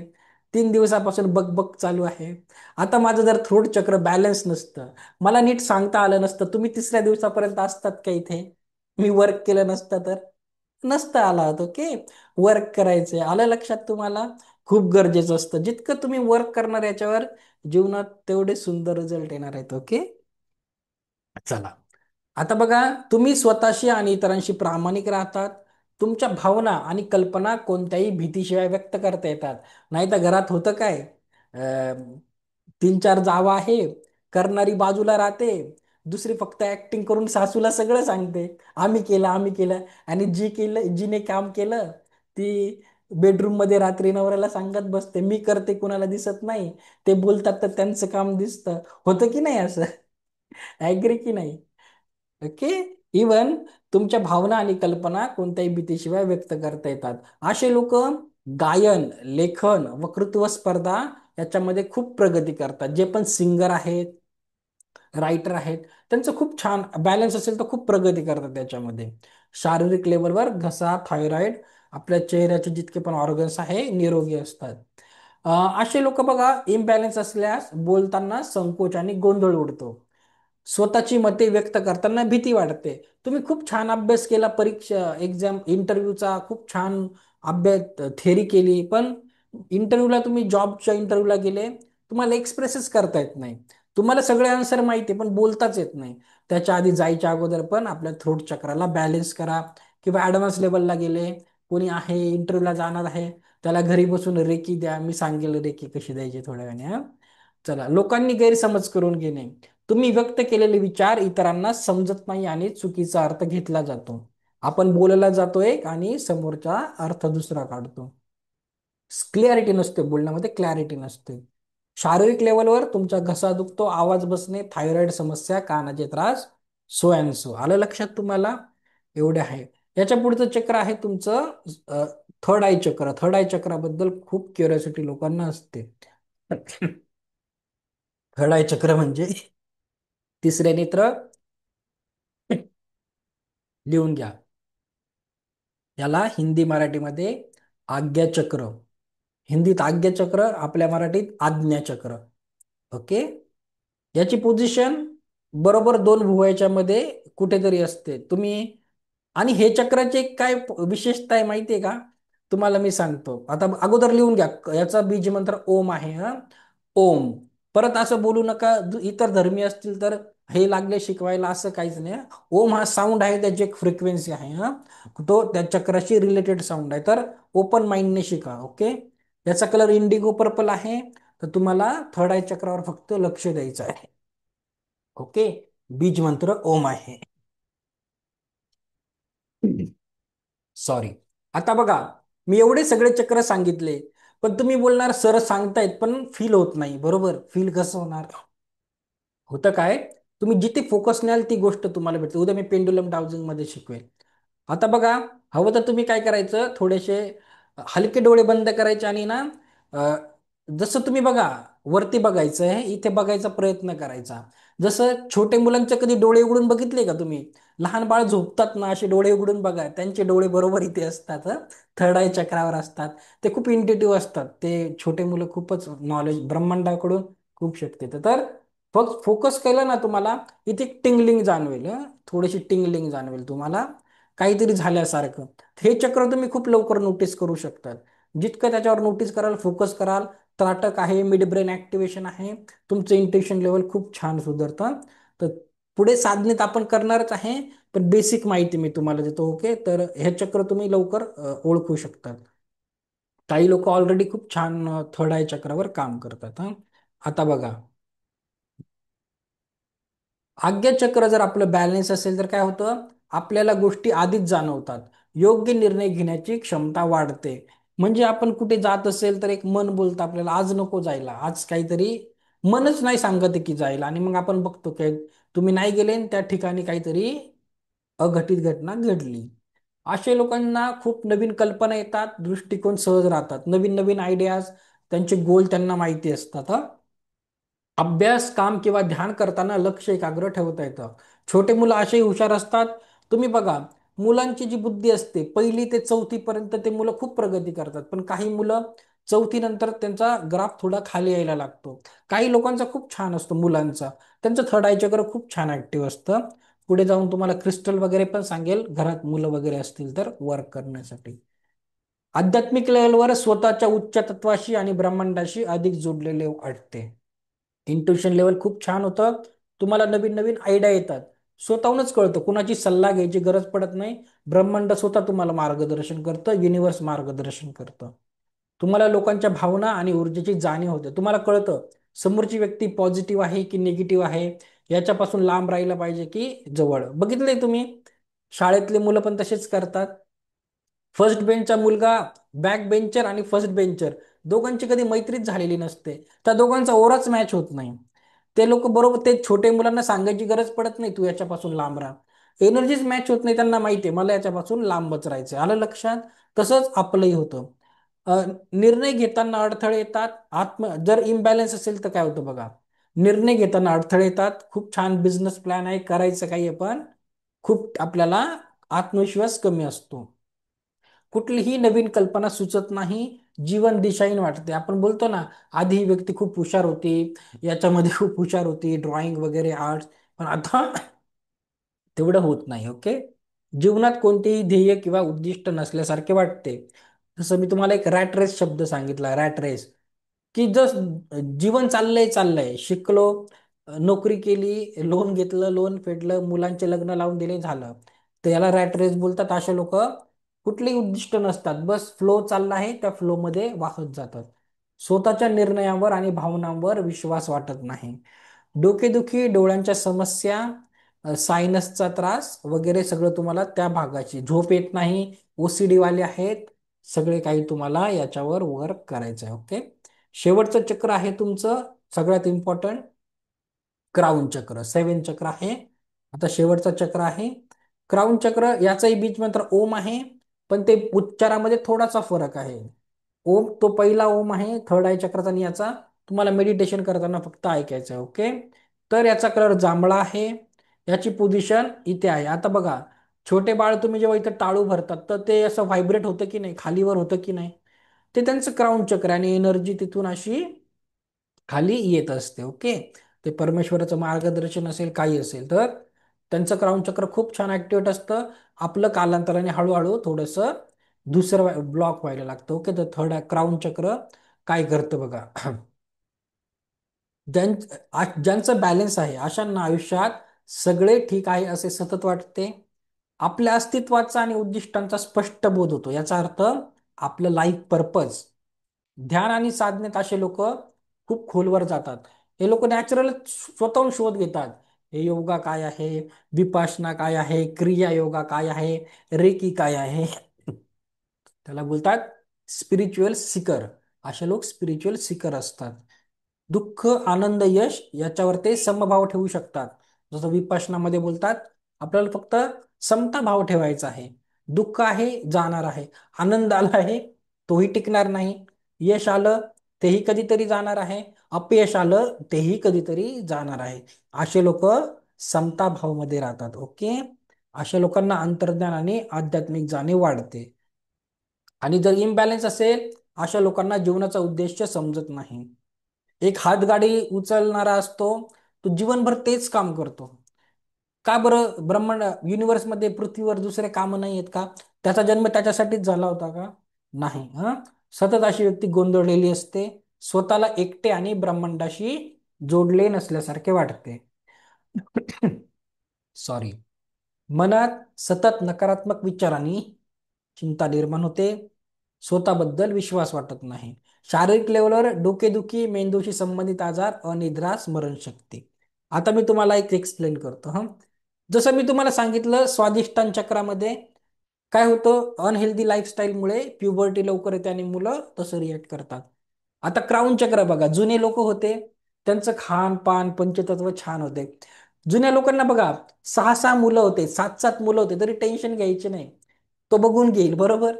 3 दिवसापासून बकबक चालू आहे. आता माझं जर थ्रोट चक्र बॅलन्स नसतं, मला नीट सांगता आलं नसतं, तुम्ही 3ऱ्या दिवसापर्यंत असतात का इथे? मी वर्क केलं नसतं तर नसतं आला. ओके. वर्क करायचंय, आलं लक्षात तुम्हाला? खूप गरजेचं असतं. जितकं तुम्ही वर्क करणार याच्यावर, जीवनात तेवढे सुंदर रिझल्ट येणार आहेत. ओके. चला, आता बघा, तुम्ही स्वतःशी आणि इतरांशी प्रामाणिक राहतात. तुमच्या भावना आणि कल्पना कोणत्याही भीतीशिवाय व्यक्त करता येतात. नाही तर घरात होतं काय, 3-4 जावा आहे, करणारी बाजूला राहते, दुसरी फक्त ऍक्टिंग करून सासूला सगळं सांगते, आम्ही केलं आम्ही केलं. आणि जी केलं, जिने काम केलं ती बेडरूम मध्ये रात्री नवऱ्याला सांगत बसते, मी करते कुणाला दिसत नाही. ते बोलतात तर त्यांचं काम दिसतं. होतं की नाही असं? ऍग्री की नाही? ओके. इवन तुमच्या भावना आणि कल्पना कोणत्याही भीतीशिवाय व्यक्त करता येतात. असे लोक गायन, लेखन, वक्तृत्व स्पर्धा याच्यामध्ये खूप प्रगती करतात. जे पण सिंगर आहेत, रायटर आहेत, त्यांचं खूप छान बॅलन्स असेल तर खूप प्रगती करतात त्याच्यामध्ये. शारीरिक लेवलवर घसा, थायरॉइड, आपल्या चेहऱ्याचे जितके पण ऑर्गन्स आहे निरोगी असतात. असे लोक बघा इम्बॅलन्स असल्यास बोलताना संकोच आणि गोंधळ उडतो. स्वतःची मते व्यक्त करताना भीती वाटते. तुम्ही खूप छान अभ्यास केला, परीक्षा, एक्झाम, इंटरव्ह्यूचा खूप छान अभ्यास, थेअरी केली, पण इंटरव्ह्यूला तुम्ही जॉबच्या इंटरव्ह्यूला गेले, तुम्हाला एक्सप्रेसच करता येत नाही. तुम्हाला सगळे आन्सर माहिती आहे पण बोलताच येत नाही. त्याच्या आधी जायच्या अगोदर पण आपल्या थ्रोट चक्राला बॅलन्स करा. किंवा ॲडव्हान्स लेवलला गेले, कोणी आहे इंटरव्ह्यूला जाणार आहे, त्याला घरी बसून रेकी द्या, मी सांगेल रेकी कशी द्यायची थोड्या वेळाने. हा, चला. लोकांनी गैरसमज करून घेणे. तुम्ही व्यक्त केलेले विचार इतरांना समजत नाही आणि चुकीचा अर्थ घेतला जातो. आपण बोलायला जातो एक आणि समोरचा अर्थ दुसरा काढतो. क्लॅरिटी नसते बोलण्यामध्ये, क्लॅरिटी नसते. शारीरिक लेवलवर तुमचा घसा दुखतो, आवाज बसणे, थायरॉइड समस्या, कानाचे त्रास, सो अँड सो. आलं लक्षात तुम्हाला? एवढे आहे. याच्या पुढचं चक्र आहे तुमचं थर्ड आय चक्र. थर्ड आय चक्राबद्दल खूप क्युरियोसिटी लोकांना असते. थर्ड आय चक्र म्हणजे तिसरे नेत्र. लिहून घ्या. याला हिंदी मराठीमध्ये आज्ञाचक्र. हिंदीत आज्ञाचक्र, आपल्या मराठीत आज्ञाचक्र. ओके. याची पोझिशन बरोबर दोन भुवयाच्या मध्ये कुठेतरी असते. तुम्ही, आणि हे चक्राचे काय विशेषता आहे माहिती आहे का? तुम्हाला मी सांगतो. आता अगोदर लिहून घ्या. याचा बीज मंत्र ओम आहे. हा, ओम. परत असं बोलू नका इतर धर्मी असतील तर हे लागले शिकवायला, असं काहीच नाही. ओम हा साऊंड आहे, त्याची एक फ्रिक्वेन्सी आहे. हा, तो त्या चक्राशी रिलेटेड साऊंड आहे. तर ओपन माइंडने शिका. ओके. याचा कलर इंडिगो पर्पल आहे. तर तुम्हाला थर्ड आय चक्रावर फक्त लक्ष द्यायचं आहे. ओके. बीज मंत्र ओम आहे. सॉरी. आता बघा, मी एवढे सगळे चक्र सांगितले, पण तुम्ही बोलणार सर सांगतायत पण फील होत नाही. बरोबर, फील कसं होणार? होतं काय, तुम्ही जिथे फोकस न्याल ती गोष्ट तुम्हाला भेटते. उद्या मी पेंडुलम डाउजिंग मध्ये शिकवेल. आता बघा, हवं तर तुम्ही काय करायचं, थोडेसे हलके डोळे बंद करायचे आणि ना, अ, जसं तुम्ही बघा, वरती बघायचं आहे, इथे बघायचा प्रयत्न करायचा. जसं छोटे मुलांचे कधी डोळे उघडून बघितले का तुम्ही? लहान बाळ झोपतात ना, असे डोळे उघडून बघा, त्यांचे डोळे बरोबर इथे असतात. थर्ड आय चक्रावर असतात. ते खूप इंटेटिव्ह असतात. ते छोटे मुलं खूपच नॉलेज ब्रह्मांडाकडून खूप शिकते. तर फक्त फोकस केलं ना तुम्हाला, इथे टिंगलिंग जाणवेल. थोडीशी टिंगलिंग जाणवेल तुम्हाला, काहीतरी झाल्यासारखं. हे चक्र तुम्ही खूप लवकर नोटीस करू शकतात. जितकं त्याच्यावर नोटीस कराल, फोकस कराल, त्राटक आहे, मिड ब्रेन ऍक्टिव्हेशन आहे, तुमचं इंटेन्शन लेवल खूप छान सुधारतं. तर पुढे साधनेत आपण करणारच आहे, पण बेसिक माहिती मी तुम्हाला देतो. ओके. तर हे चक्र तुम्ही लवकर ओळखू शकतात. काही लोक ऑलरेडी खूप छान थर्ड आय चक्रावर काम करतात. हा, आता बघा, आज्ञाचक्र जर आपलं बॅलन्स असेल तर काय होतं, आपल्याला गोष्टी आधीच जाणवतात. योग्य निर्णय घेण्याची क्षमता वाढते. म्हणजे आपण कुठे जात असेल तर एक मन बोलतं आपल्याला, आज नको जायला, आज काहीतरी मनच नाही सांगत आहे की जायला, आणि मग आपण बघतो की तुम्ही नाही गेले आणि त्या ठिकाणी काहीतरी अघटित घटना घडली. असे लोकांना खूप नवीन कल्पना येतात, दृष्टिकोन सहज राहतात, नवीन नवीन आयडियाज, त्यांचे गोल त्यांना माहिती असतात. अभ्यास, काम किंवा ध्यान करताना लक्ष एकाग्र ठेवता येतं. छोटे मुलं असेही हुशार असतात. तुम्ही बघा, मुलांची जी बुद्धी असते, पहिली ते चौथी पर्यंत ते मुलं खूप प्रगती करतात, पण काही मुलं चौथी नंतर त्यांचा ग्राफ थोडा खाली यायला लागतो. काही लोकांचा खूप छान असतो मुलांचा, त्यांचं थर्ड आय चक्र खूप छान ऍक्टिव्ह असतं. पुढे जाऊन तुम्हाला क्रिस्टल वगैरे पण सांगेल, घरात मुलं वगैरे असतील तर वर्क करण्यासाठी. आध्यात्मिक लेवलवर स्वतःच्या उच्च तत्वाशी आणि ब्रह्मांडाशी अधिक जोडलेले वाटते. इंट्युशन लेवल खूप छान होतं. तुम्हाला नवीन नवीन आयडिया येतात, स्वतःहूनच कळतं, कुणाची सल्ला घ्यायची गरज पडत नाही. ब्रह्मांड स्वतः तुम्हाला मार्गदर्शन करतं, युनिव्हर्स मार्गदर्शन करतं. तुम्हाला लोकांच्या भावना आणि ऊर्जेची जाणीव होते. तुम्हाला कळतं समोरची व्यक्ती पॉझिटिव्ह आहे की निगेटिव्ह आहे, याच्यापासून लांब राहायला पाहिजे की जवळ. बघितलंय तुम्ही, शाळेतले मुलं पण तसेच करतात. फर्स्ट बेंचचा मुलगा बॅक बेंचर आणि फर्स्ट बेंचर दोघांची कधी मैत्रीच झालेली नसते. त्या दोघांचा ओराच मॅच होत नाही. ते लोक बरोबर ते छोटे मुलांना सांगायची गरज पडत नाही तू याच्यापासून लांब राहा. एनर्जीच मॅच होत नाही, त्यांना माहिती आहे मला याच्यापासून लांबच राहायचं. आलं लक्षात? तसंच आपलंही होतं. अ, निर्णय घेताना अडथळे येतात. जर इम्बॅलन्स असेल तर काय होतं बघा. निर्णय घेताना अडथळे येतात. खूप छान बिझनेस प्लॅन आहे, करायचं काही आहे, पण खूप आपल्याला आत्मविश्वास कमी असतो. कुठलीही नवीन कल्पना सुचत नाही. जीवन दिशाहीन वाटते. आपण बोलतो ना, आधी ही व्यक्ती खूप हुशार होती, याच्यामध्ये खूप हुशार होती, ड्रॉइंग वगैरे आर्ट्स, पण आता तेवढं होत नाही. ओके. जीवनात कोणतेही ध्येय किंवा उद्दिष्ट नसल्यासारखे वाटते. जसं मी तुम्हाला एक रॅट रेस शब्द सांगितला, रॅट रेस, की जस जीवन चाललंय चाललंय, शिकलो, नोकरी केली, लोन घेतलं, लोन फेडलं, मुलांचे लग्न लावून दिले, झालं. तर याला रॅट रेस बोलतात. असे लोक कुठलेही उद्दिष्ट नसतात, बस फ्लो चालला आहे त्या फ्लो मध्ये वाहत जातात. स्वतःच्या निर्णयावर आणि भावनांवर विश्वास वाटत नाही. डोकेदुखी, डोळ्यांच्या समस्या, सायनसचा त्रास वगैरे सगळं तुम्हाला त्या भागाची, झोप येत नाही, ओसीडी वाले आहेत, सगळे काही तुम्हाला याच्यावर वर्क करायचं आहे. ओके. शेवटचं चक्र आहे तुमचं सगळ्यात इम्पॉर्टंट, क्राऊन चक्र. 7 चक्र आहे. आता शेवटचा चक्र आहे क्राऊन चक्र. याचाही बीज मंत्र ओम आहे, पण ते उच्चारामध्ये थोडासा फरक आहे. ओम तो पहिला ओम आहे थर्ड आय चक्राचा, आणि याचा तुम्हाला मेडिटेशन करताना फक्त ऐकायचं आहे. ओके. तर याचा कलर जांभळा आहे. याची पोझिशन इथे आहे. आता बघा, छोटे बाळ तुम्ही जेव्हा इथं टाळू भरतात तर ते असं व्हायब्रेट होतं की नाही, खालीवर होतं की नाही, ते त्यांचं क्राऊन चक्र आहे, आणि एनर्जी तिथून अशी खाली येत असते. ओके. ते परमेश्वराचं मार्गदर्शन असेल, काही असेल, तर त्यांचं क्राऊन चक्र खूप छान ऍक्टिव्हेट असतं. आपलं कालांतराने हळूहळू थोडंसं दुसरं ब्लॉक व्हायला लागतं. ओके. तर थर्ड क्राऊन चक्र काय करतं बघा. ज्यांचं बॅलन्स आहे अशांना आयुष्यात सगळे ठीक आहे असे सतत वाटते. आपल्या अस्तित्वाचा आणि उद्दिष्टांचा स्पष्ट बोध होतो. याचा अर्थ आपलं लाईफ पर्पज. ध्यान आणि साधनेत असे लोक खूप खोलवर जातात. हे लोक नॅचरल स्वतःहून शोध घेतात. हे योगा काय आहे, विपासना काय आहे, क्रिया योगा काय आहे, रेकी काय आहे, त्याला बोलतात स्पिरिच्युअल सिकर. असे लोक स्पिरिच्युअल सिकर असतात. दुःख, आनंद, यश याच्यावर ते समभाव ठेवू शकतात. जसं विपश्यनामध्ये बोलतात, आपल्याला फक्त समता भाव ठेवायचा आहे. दुःख आहे, जाणार आहे. आनंद आला आहे, तोही टिकणार नाही. यश आलं, तेही कधीतरी जाणार आहे. अपयश आलं, तेही कधीतरी जाणार आहे. असे लोक समता भाव मध्ये राहतात. ओके. अशा लोकांना अंतर्ज्ञान आणि आध्यात्मिक जाणीव वाढते. आणि जर इम्बॅलन्स असेल, अशा लोकांना जीवनाचा उद्देश समजत नाही. एक हातगाडी उचलणारा असतो, तो जीवनभर तेच काम करतो. का बरं? ब्रह्मांड युनिव्हर्समध्ये पृथ्वीवर दुसरे काम नाही आहेत का? त्याचा जन्म त्याच्यासाठीच झाला होता का? नाही. सतत अशी व्यक्ती गोंधळलेली असते, स्वतःला एकटे आणि ब्रह्मांडाशी जोडले नसल्यासारखे वाटते. सॉरी. मनात सतत नकारात्मक विचारांनी चिंता निर्माण होते. स्वतःबद्दल विश्वास वाटत नाही. शारीरिक लेवलवर डोकेदुखी, मेंदूशी संबंधित आजार, अनिद्रा, स्मरणशक्ती. आता मी तुम्हाला एक एक्सप्लेन करतो. जसं मी तुम्हाला सांगितलं, स्वादिष्टान चक्रामध्ये काय होतं, अनहेल्दी लाईफस्टाईलमुळे प्युबर्टी लवकर येते आणि मुलं तसं रिॲक्ट करतात. आता क्राऊन चक्र बघा, जुने लोक होते, त्यांचं खान पान पंचतत्व छान होते. जुन्या लोकांना बघा, 6-6 मुलं होते, 7-7 मुलं होते, तरी टेन्शन घ्यायचे नाही, तो बघून घेईल बरोबर.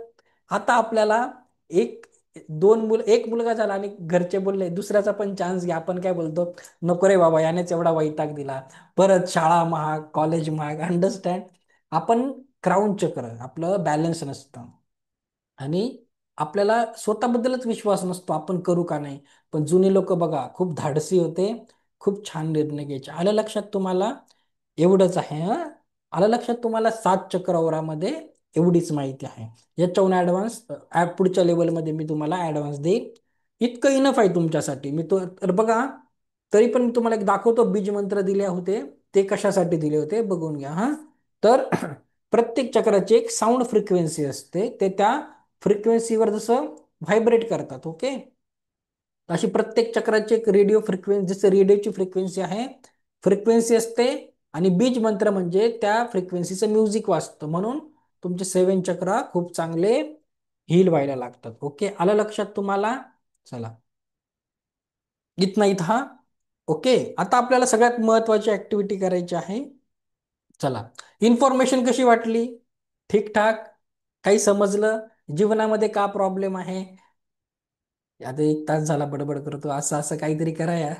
आता आपल्याला एक दोन मुलं, एक मुलगा झाला आणि घरचे बोलले दुसऱ्याचा पण चान्स घ्या, आपण काय बोलतो, नको रे बाबा, यानेच एवढा वैताग दिला, परत शाळा महाग, कॉलेज महाग. अंडरस्टँड? आपण क्राऊन चक्र आपलं बॅलन्स नसतं, आणि आपल्याला स्वतःबद्दलच विश्वास नसतो, आपण करू का नाही. पण जुने लोक बघा खूप धाडसी होते, खूप छान निर्णय घ्यायचे. आलं लक्षात तुम्हाला? एवढंच आहे. आलं लक्षात तुम्हाला? 7 चक्रवारामध्ये एवढीच माहिती आहे. याच्याहून ऍडव्हान्स पुढच्या लेवलमध्ये मी तुम्हाला ऍडव्हान्स देईन. इतकं इनफ आहे तुमच्यासाठी. मी तो तर बघा, तरी पण मी तुम्हाला एक दाखवतो. बीज मंत्र दिले होते, ते कशासाठी दिले होते बघून घ्या. तर प्रत्येक चक्राची एक साऊंड फ्रिक्वेन्सी असते, ते त्या फ्रिक्वेन्सीवर जसं व्हायब्रेट करतात. ओके. अशी प्रत्येक चक्राची एक रेडिओ फ्रिक्वेन्सी, जसं रेडिओची फ्रिक्वेन्सी आहे, फ्रिक्वेन्सी असते, आणि बीज मंत्र म्हणजे त्या फ्रिक्वेन्सीचं म्युझिक वाजतं, म्हणून तुमचे 7 चक्र खूप चांगले हील व्हायला लागतात. ओके, आलं लक्षात तुम्हाला? चला, इथनं इथं. ओके, आता आपल्याला सगळ्यात महत्वाची ऍक्टिव्हिटी करायची आहे. चला, इन्फॉर्मेशन कशी वाटली? ठीकठाक? काही समजलं? जीवनामध्ये का प्रॉब्लेम आहे? आता 1 तास झाला बडबड करतो, असं असं काहीतरी करा या.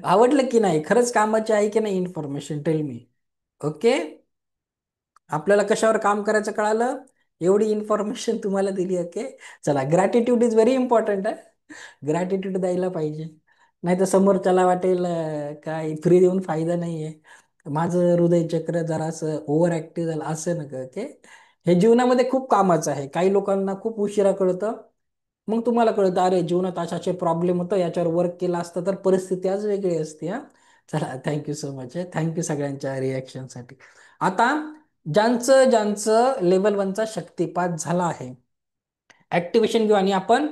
आवडलं की नाही? खरंच कामाची आहे की नाही इन्फॉर्मेशन? Tell me. ओके, आपल्याला कशावर काम करायचं कळालं? एवढी इन्फॉर्मेशन तुम्हाला दिली. ओके, चला, ग्रॅटिट्यूड इज व्हेरी इम्पॉर्टंट आहे. ग्रॅटिट्यूड द्यायला पाहिजे. नाही तर समोरच्याला वाटेल काय फ्री देऊन फायदा नाहीये. माझं हृदय चक्र जरासं ओव्हर ऍक्टिव्ह झालं असं नका. ओके, हे जीवनामध्ये खूप कामाचं आहे. काही लोकांना खूप उशिरा कळतं. मग तुम्हाला कळतं, अरे जीवनात अशाचे प्रॉब्लेम होतं, याच्यावर वर्क केला असतं तर परिस्थिती आज वेगळी असते. हा, चला, थँक्यू सो मच. थँक्यू सगळ्यांच्या रिॲक्शनसाठी. आता ज्यांचं ज्यांचं लेवल 1चा शक्तिपात झाला आहे, ऍक्टिव्हेशन घेऊ आणि आपण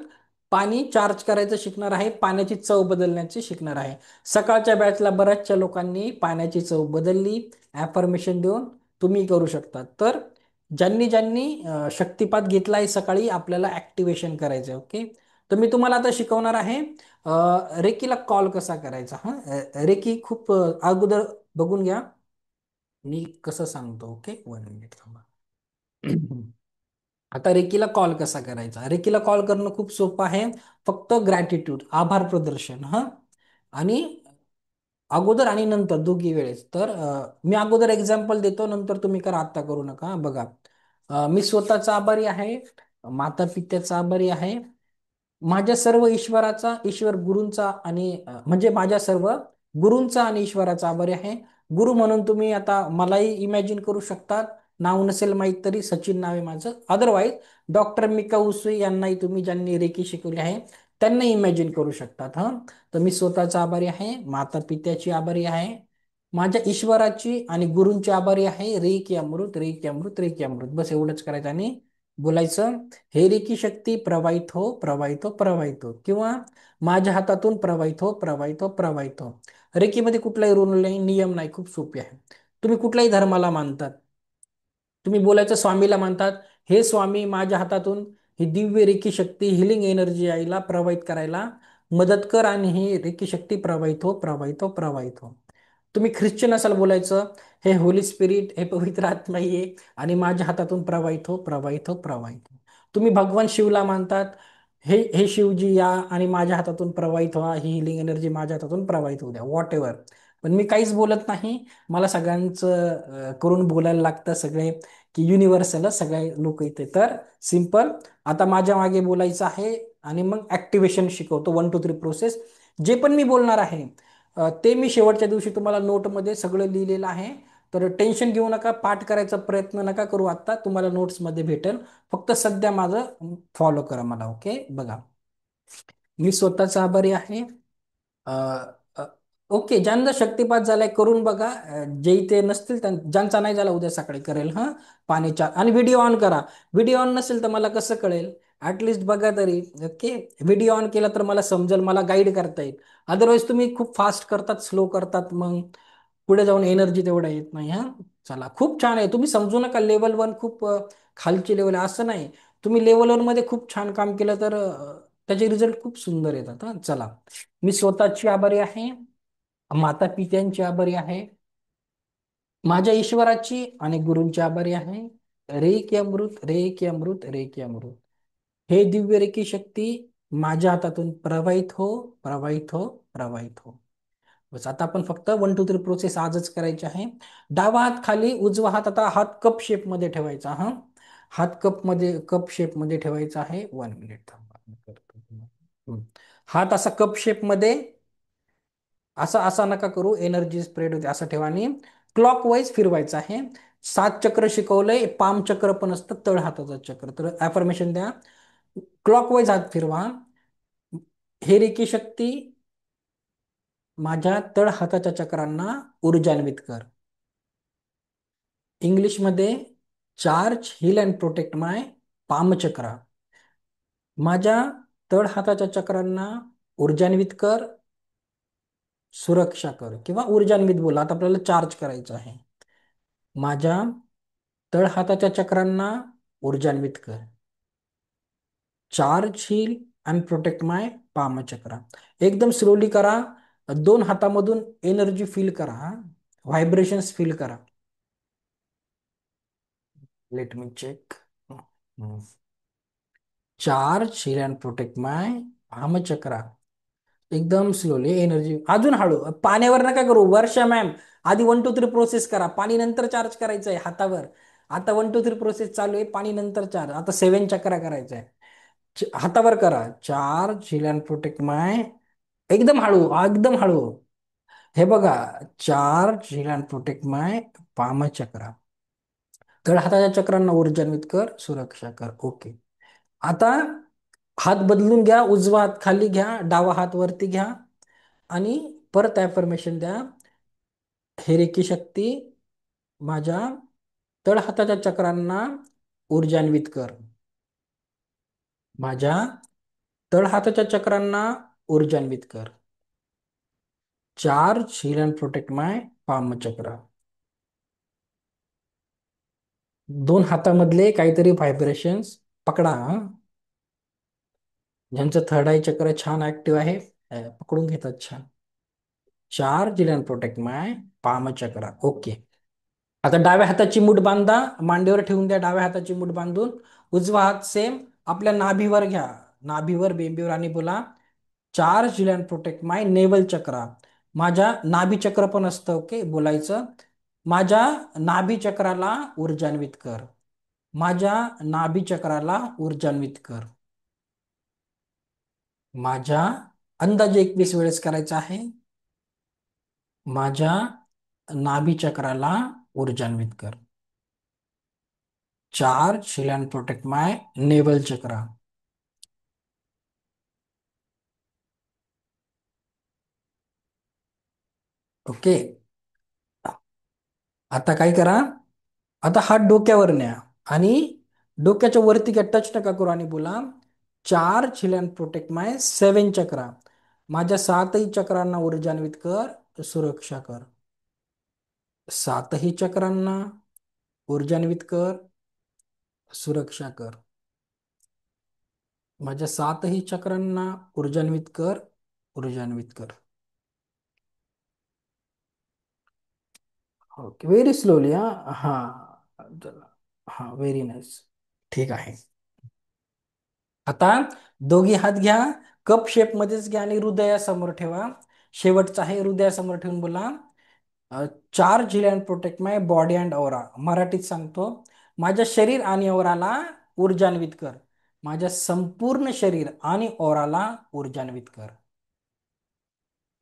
पाणी चार्ज करायचं शिकणार आहे, पाण्याची चव बदलण्याची शिकणार आहे. सकाळच्या बॅचला बऱ्याचशा लोकांनी पाण्याची चव बदलली. ॲफर्मेशन देऊन तुम्ही करू शकता. तर ज्यांनी ज्यांनी शक्तिपात घेतलाय सकाळी, आपल्याला ऍक्टिव्हेशन करायचं. ओके, तर मी तुम्हाला आता शिकवणार आहे रेकीला कॉल कसा करायचा. हा, रेकी खूप अगोदर बघून घ्या मी कसं सांगतो. ओके, 1 मिनिट थांबा. आता रेकीला कॉल कसा करायचा? रेकीला कॉल करणं खूप सोपं आहे. फक्त ग्रॅटिट्यूड, आभार प्रदर्शन. हा, आणि अगोदर आणि नंतर दोघी वेळेस. तर मी अगोदर एक्झाम्पल देतो, नंतर तुम्ही करा, आत्ता करू नका. बघा, मी स्वतःचा आभारी आहे, माता पित्याचा आभारी आहे, माझ्या सर्व ईश्वराचा, ईश्वर गुरूंचा आणि म्हणजे माझ्या सर्व गुरूंचा आणि ईश्वराचा आभारी आहे. गुरु म्हणून तुम्ही आता मलाही इमॅजिन करू शकता. नाव नसेल माहीत तरी सचिन नाव आहे माझं. अदरवाईज डॉक्टर मिका उसुई यांनाही तुम्ही, ज्यांनी रेकी शिकवली आहे, त्यांना इमॅजिन करू शकतात. हा, तर मी स्वतःचा आभारी आहे, माता पित्याची आभारी आहे, माझ्या ईश्वराची आणि गुरूंची आभारी आहे. रेकी अमृत, रेकी अमृत, रेकी अमृत. बस एवढंच करायचं आणि बोलायचं, हे रेकी शक्ती प्रवाहित हो, प्रवाहित हो, प्रवाहित हो, किंवा माझ्या हातातून प्रवाहित हो, प्रवाहित हो, प्रवाहित हो. रेकीमध्ये कुठलाही रूल नाही, नियम नाही, खूप सोपे आहे. तुम्ही कुठल्याही धर्माला मानतात, तुम्ही बोलायचं स्वामीला मानतात, हे स्वामी माझ्या हातातून ही दिव्य रेकी शक्ती, हिलिंग एनर्जी यायला प्रवाहित करायला मदत कर आणि ही रेकी शक्ती प्रवाहित हो, प्रवाहित हो, प्रवाहित हो. तुम्ही ख्रिश्चन असाल, बोलायचं, हे होली स्पिरिट, हे पवित्र आत्मा ये आणि माझ्या हातातून प्रवाहित हो, प्रवाहित हो, प्रवाहित हो. तुम्ही भगवान शिवला मानतात, हे हे शिवजी या आणि माझ्या हातातून प्रवाहित व्हा, ही हिलिंग एनर्जी माझ्या हातातून प्रवाहित होऊ द्या, व्हॉट एव्हर. पण मी काहीच बोलत नाही. मला सगळ्यांचं करून बोलायला लागतं सगळे, की युनिव्हर्सल सगळे लोक इथे. तर सिम्पल, आता माझ्या मागे बोलायचं आहे आणि मग ऍक्टिव्हेशन शिकवतो. 1 2 3 प्रोसेस. जे पण मी बोलणार आहे ते मी शेवटच्या दिवशी तुम्हाला नोटमध्ये सगळं लिहिलेलं आहे. तर टेन्शन घेऊ नका, पाठ करायचा प्रयत्न नका करू, आत्ता तुम्हाला नोट्समध्ये भेटेल. फक्त सध्या माझं फॉलो करा मला. ओके, बघा, मी स्वतःचा आभारी आहे. अ, अ, ओके, ज्यांचा शक्तिपात झालाय करून बघा. जे इथे नसतील ज्यांचा नाही झाला उद्या सकाळी करेल. हा, पाणीच्या आणि व्हिडिओ ऑन करा. व्हिडिओ ऑन नसेल तर मला कसं कळेल? ऍटलिस्ट बघा तरी. ओके, व्हिडिओ ऑन केला तर मला समजेल, मला गाईड करता येईल. अदरवाईज तुम्ही खूप फास्ट करतात, स्लो करतात, मग पुढे जाऊन एनर्जी तेवढा येत नाही. हा, चला, खूप छान आहे. तुम्ही समजू नका लेवल 1 खूप खालची लेवल आहे असं नाही. तुम्ही लेवल 1 मध्ये खूप छान काम केलं तर त्याचे रिझल्ट खूप सुंदर येतात. हा, चला, मी स्वतःची आभारी आहे, माता पित्यांची आभारी आहे, माझ्या ईश्वराची आणि गुरूंची आभारी आहे. रे की अमृत, रे की अमृत, रे की अमृत. हे दिव्य रेकी शक्ती माझ्या हातातून प्रवाहित हो, प्रवाहित हो, प्रवाहित हो. बस, आता आपण फक्त 1 2 3 प्रोसेस आजच करायची आहे. डावा हात खाली, उजवा हात आता हात कप शेप मध्ये ठेवायचा. हा, हात कप शेप मध्ये ठेवायचा आहे. 1 मिनिट थांबा, मी करतो तुम्हाला. हात असा कप शेप मध्ये, असा असा नका करू, एनर्जी स्प्रेड होते, असं ठेवा आणि क्लॉक वाईज फिरवायचं आहे. 7 चक्र शिकवलंय, पाम चक्र पण असतं, तळ हाताचं चक्र. तर अफर्मेशन द्या, क्लॉक वाईज हात फिरवा. हे रेकी शक्ती माझ्या तळ हाताच्या चक्रांना ऊर्जान्वित कर. इंग्लिशमध्ये, charge, heal and protect my palm chakra. माझ्या तळ हाताच्या चक्रांना ऊर्जान्वित कर, सुरक्षा कर, किंवा ऊर्जान्वित बोला. आता आपल्याला चार्ज करायचं आहे. माझ्या तळ हाताच्या चक्रांना ऊर्जान्वित कर. Charge heal and protect my palm chakra. एकदम स्लोली करा. दोन हातामधून एनर्जी फील करा. व्हायब्रेशन्स फील करा. Let me check. Charge heal and protect my palm chakra. एकदम स्लोली एनर्जी अजून हळू. पाण्यावर नका करू वर्षा मॅम. आधी 1 2 3 प्रोसेस करा. पाणी नंतर चार्ज करायचं आहे हातावर. आता 1 2 3 प्रोसेस चालू आहे. पाणी नंतर चार्ज. आता 7 चक्रा करायचं आहे. हातावर करा. Charge heal and protect my. एकदम हळू एकदम हळू. हे बघा. Charge heal and protect my palm chakra. तळ हाताच्या चक्रांना ऊर्जान्वित कर, सुरक्षा कर. ओके. आता हात बदलून घ्या. उजवा हात खाली घ्या, डावा हात वरती घ्या आणि परत ॲफर्मेशन द्या. हे रेकी शक्ती माझ्या तळ हाताच्या चक्रांना ऊर्जान्वित कर. माझ्या तळ हाताच्या चक्रांना ऊर्जान्वित कर. Charge heal and protect my palm chakra. दोन हातामधले काहीतरी व्हायब्रेशन्स पकडा हं. ज्यांचं थर्ड आय चक्र छान ऍक्टिव्ह आहे पकडून घेतात छान. Charge heal and protect my palm chakra. Okay. आता डाव्या हाताची मूठ बांधा. मांडीवर ठेवून द्या डाव्या हाताची मूठ बांधून. उजवा हात सेम आपल्या नाभीवर घ्या. नाभीवर बेंबीवर आणि बोला charge heal and protect my navel chakra. माझ्या नाभी चक्र पण असतं. ओके बोलायचं. माझ्या नाभी चक्राला ऊर्जान्वित कर. माझ्या नाभी चक्राला ऊर्जान्वित कर. माझ्या अंदाजे 21 वेळेस करायचं आहे. माझ्या नाभी चक्राला ऊर्जान्वित कर. Charge heal and protect my navel chakra. Okay. आता काय करा. आता हात डोक्यावर न्या आणि डोक्याच्या वरती घ्या. टच नका करू आणि बोला चार्ज हील अँड प्रोटेक्ट माय 7 चक्रा. माझ्या सातही चक्रांना ऊर्जान्वित कर, सुरक्षा कर. सातही चक्रांना ऊर्जान्वित कर, सुरक्षा कर. माझ्या सातही चक्रांना ऊर्जान्वित कर, ऊर्जान्वित कर. ओके. Very slowly. हा हा. चला. हा व्हेरी नाईस. ठीक आहे. आता दोघी हात घ्या. कप शेप मध्येच घ्या आणि हृदयासमोर ठेवा. शेवटचा आहे हृदयासमोर ठेवून बोला charge heal and protect my body and aura. मराठीत सांगतो. माझ्या शरीर आणि ओराला ऊर्जान्वित कर. माझ्या संपूर्ण शरीर आणि ओराला ऊर्जान्वित कर.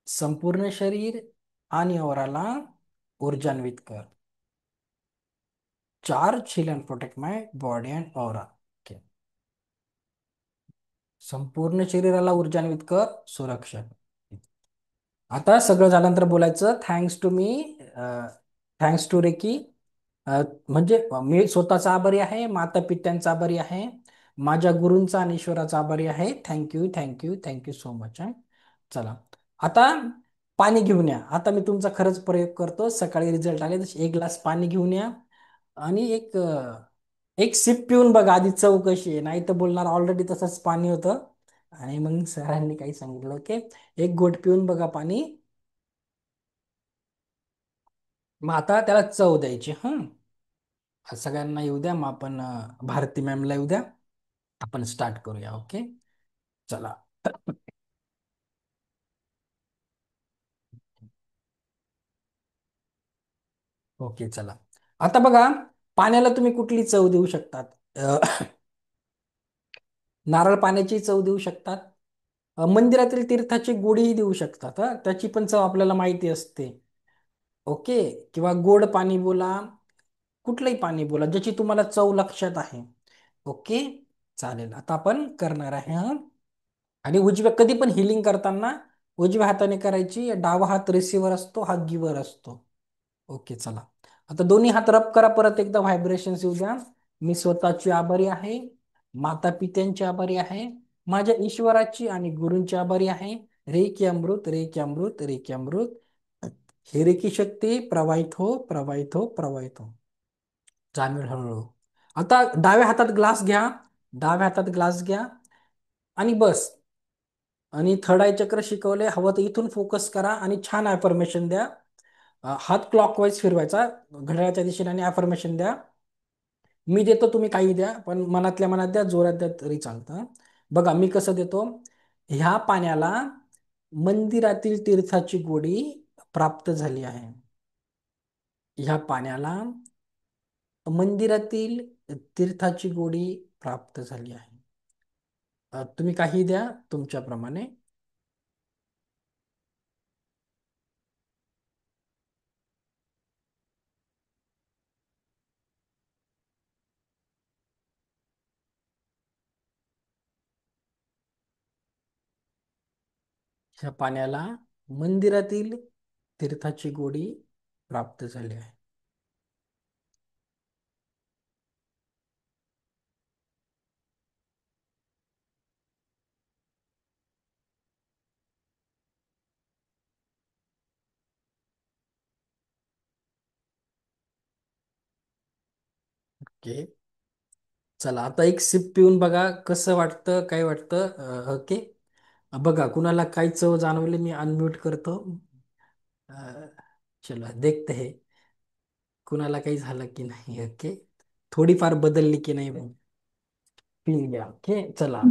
संपूर्ण शरीर आणि ओराला ऊर्जान्वित कर. Charge heal and protect my body and aura. Okay. संपूर्ण शरीराला ऊर्जान्वित कर, सुरक्षा. आता सगळं झाल्यानंतर बोलायचं thanks to me. Thanks to reiki. म्हणजे मी स्वतःचा आभारी आहे. माता पित्यांचा आभारी आहे. माझ्या गुरूंचा आणि ईश्वराचा आभारी आहे. Thank you thank you thank you so much. चला. आता पाणी घेऊन या. आता मी तुमचा खरंच प्रयोग करतो. सकाळी रिझल्ट आले तसे 1 ग्लास पाणी घेऊन या आणि एक सिप पिऊन बघा आधी चव कशी आहे. नाही तर बोलणार ऑलरेडी तसंच पाणी होतं. आणि मग सरांनी काही सांगितलं. ओके. एक घोट पिऊन बघा पाणी. मग आता त्याला चव द्यायची. सगळ्यांना येऊ द्या. मग आपण भारती मॅमला येऊ द्या. आपण स्टार्ट करूया. ओके. चला. ओके चला. आता बघा पाण्याला तुम्ही कुठली चव देऊ शकतात. अ, नारळ पाण्याची चव देऊ शकतात. मंदिरातील तीर्थाची गोडीही देऊ शकतात. त्याची पण चव आपल्याला माहिती असते. ओके. किंवा गोड पाणी बोला. कुठलंही पाणी बोला ज्याची तुम्हाला चव लक्षात आहे. ओके. चालेल. आता आपण करणार आहे. आणि उजव्या कधी पण हिलिंग करताना उजव्या हाताने करायची. डावा हात रिसिव्हर असतो, हा गिव्हर असतो. ओके चला. आता दोन्ही हात रब करा. परत एकदा व्हायब्रेशन्स येऊ द्या. मी स्वतःची आभारी आहे. माता पित्यांची आभारी आहे. माझ्या ईश्वराची आणि गुरूंची आभारी आहे. रेकी अमृत, रेकी अमृत, रेकी अमृत. हे रेकी शक्ती प्रवाहित हो, प्रवाहित हो, प्रवाहित हो. जाणवेल हळूहळू. आता डाव्या हातात ग्लास घ्या. डाव्या हातात ग्लास घ्या आणि बस. आणि थर्ड आय चक्र शिकवले, हवं तर इथून फोकस करा आणि छान अफर्मेशन द्या. हात क्लॉकवाईज फिरवायचा घड्याळाच्या दिशेने आणि अफर्मेशन द्या. मी देतो, तुम्ही काही द्या, पण मनातल्या मनात द्या, जोरात द्या तरी चालतं. बघा मी कसं देतो. ह्या पाण्याला मंदिरातील तीर्थाची गोडी प्राप्त झाली आहे. ह्या पाण्याला मंदिरातील तीर्थाची गोडी प्राप्त झाली आहे. तुम्ही काही द्या तुमच्याप्रमाणे. ह्या पाण्याला मंदिरातील तीर्थाची गोडी प्राप्त झाली आहे. ओके. चला आता एक सिप पिऊन बघा कसं वाटतं, काय वाटतं. ओके. बघा कुणाला काय चव जाणवली, मी अनम्यूट करतो. अ, चला देखते है कुणाला काही झालं की नाही. ओके. थोडीफार बदलली की नाही पिऊन घ्या. ओके चला.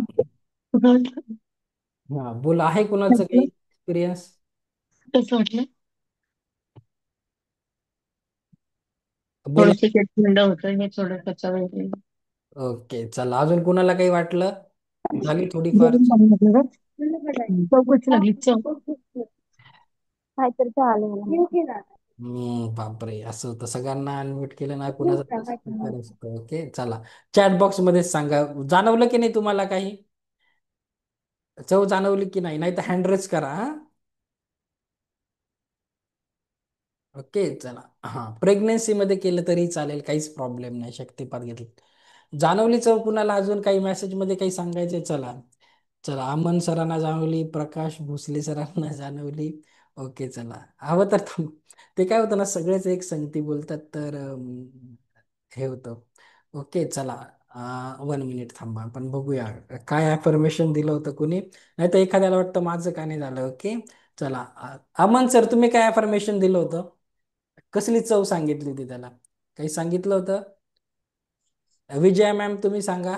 हा बोला, आहे कुणाचं काही एक्सपिरियन्स? कसं वाटलं? बोला. थोडस थंड होतं हे थोडं कच्चा वगैरे. ओके चला, अजून कुणाला काही वाटलं? झाली थोडीफार. गरम पाणी घातलं का? चौकच लागली चव. बापरे, असं होतं, सगळ्यांना अनम्यूट केलं ना, कुणाचं ओके चला. चॅट बॉक्स मध्ये सांगा जाणवलं की नाही तुम्हाला काही चव जाणवली की नाही, नाही तर हँड रेस करा हा. ओके चला. हा प्रेग्नेन्सी मध्ये केलं तरी चालेल, काहीच प्रॉब्लेम नाही, शक्तिपात घेतलं. जाणवली चव कुणाला, अजून काही मेसेज मध्ये काही सांगायचंय? चला. चला अमन सरांना जाणवली, प्रकाश भोसले सरांना जाणवली. ओके चला, हवं तर ते काय होतं ना, सगळेच एक संगती बोलतात तर हे होतं. ओके चला. 1 मिनिट थांबा, आपण बघूया काय अफर्मेशन दिलं होतं कुणी, नाही तर एखाद्याला वाटतं माझं का नाही झालं. ओके चला. अमन सर, तुम्ही काय अफर्मेशन दिलं होतं? कसली चव सांगितली होती त्याला, काही सांगितलं होतं? विजया मॅम तुम्ही सांगा.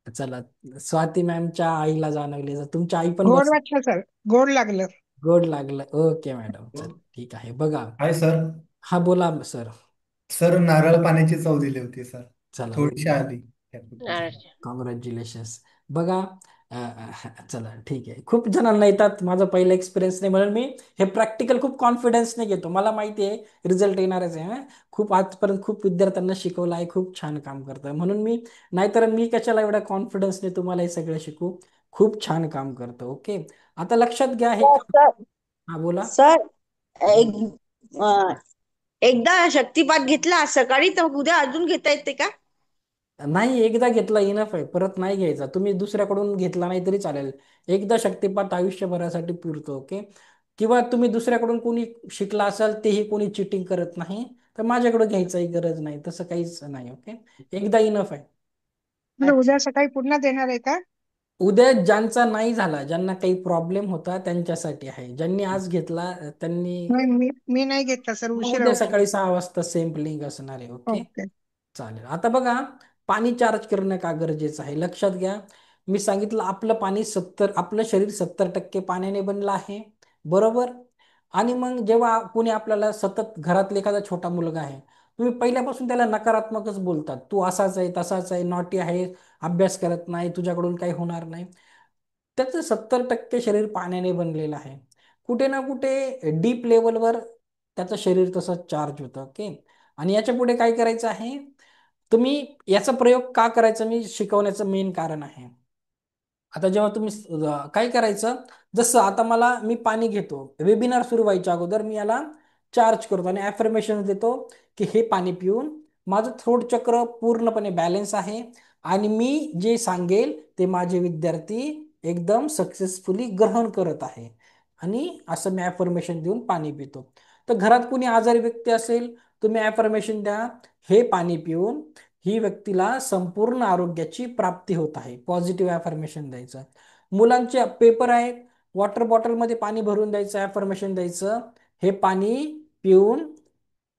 चला. स्वाती मॅमच्या आईला जाणवली, तर तुमच्या आई पण गोड बस. वाटलं सर, गोड लागलं. गोड लागलं. ओके मॅडम, चल ठीक आहे. बघा. Hi sir. हा बोला सर. सर नारळ पाण्याची चव दिली होती सर. चला थोडीशी आली. कॉंग्रॅच्युलेशन्स. बघा. चला ठीक आहे, खूप जणांना येतात, माझा पहिला एक्सपिरियन्स नाही म्हणून मी हे प्रॅक्टिकल खूप कॉन्फिडन्सने घेतो. मला माहिती आहे रिझल्ट येणारच आहे. खूप आजपर्यंत खूप विद्यार्थ्यांना शिकवलं आहे, खूप छान काम करतोय म्हणून मी, नाहीतर मी कशाला एवढ्या कॉन्फिडन्सने तुम्हाला हे सगळं शिकू. खूप छान काम करतो. ओके. आता लक्षात घ्या हे काम. सर हा बोला. सर एक अं, एकदा शक्तिपात घेतला आज सकाळी तर मग उद्या अजून घेता येते का? नाही, एकदा घेतला इनफ आहे, परत नाही घ्यायचा. तुम्ही दुसऱ्याकडून घेतला नाही तरी चालेल. एकदा शक्तिपात आयुष्यभरासाठी पुरतो. ओके. किंवा तुम्ही दुसऱ्याकडून कोणी शिकला असाल, तेही कोणी चिटिंग करत नाही, तर माझ्याकडे घ्यायचाही गरज नाही, तसं काहीच नाही. ओके. एकदा इनफ आहे. म्हणजे उद्या सकाळी पुन्हा देणार आहे का? उद्या ज्यांचा नाही झाला, ज्यांना काही प्रॉब्लेम होता त्यांच्यासाठी आहे. ज्यांनी आज घेतला त्यांनी नाही, मी नाही घेतला सर, उशिरा उद्या उठले. सकाळी 6 वाजता सेम लिंक असणार आहे. ओके. ओके. चालेल. आता बघा, पाणी चार्ज करणं का गरजेचं आहे लक्षात घ्या. मी सांगितलं आपलं पाणी 70, आपलं शरीर 70% पाण्याने बनलं आहे. बरोबर. आणि मग जेव्हा कोणी आपल्याला सतत, घरातला एखादा छोटा मुलगा आहे, तुम्ही पहिल्यापासून त्याला नकारात्मकच बोलतात, तू असाच आहे, तसाच आहे, नॉटी आहे, अभ्यास करत नाही, तुझ्याकडून काही होणार नाही. त्याचं 70% शरीर पाण्याने बनलेलं आहे. कुठे ना कुठे डीप लेवलवर त्याचं शरीर तसं चार्ज होतं. ओके. आणि याच्या पुढे काय करायचं आहे, तुम्ही याचा प्रयोग का करायचा मी शिकवण्याचं मेन कारण आहे. आता जेव्हा तुम्ही काय करायचं, जसं आता मला, मी पाणी घेतो, वेबिनार सुरू व्हायच्या अगोदर मी याला चार्ज करतो आणि अफर्मेशन देतो की हे पाणी पिऊन माझं थ्रोट चक्र पूर्णपणे बॅलन्स आहे आणि मी जे सांगेल ते माझे विद्यार्थी एकदम सक्सेसफुली ग्रहण करत आहे. आणि असं मी अफर्मेशन देऊन पाणी पितो. तर घरात कुणी आजारी व्यक्ती असेल, तुम्ही ॲफर्मेशन द्या, हे पाणी पिऊन ही व्यक्तीला संपूर्ण आरोग्याची प्राप्ती होत आहे. पॉझिटिव्ह ॲफर्मेशन द्यायचं. मुलांचे पेपर आहेत, वॉटर बॉटलमध्ये पाणी भरून द्यायचं, ॲफर्मेशन द्यायचं, हे पाणी पिऊन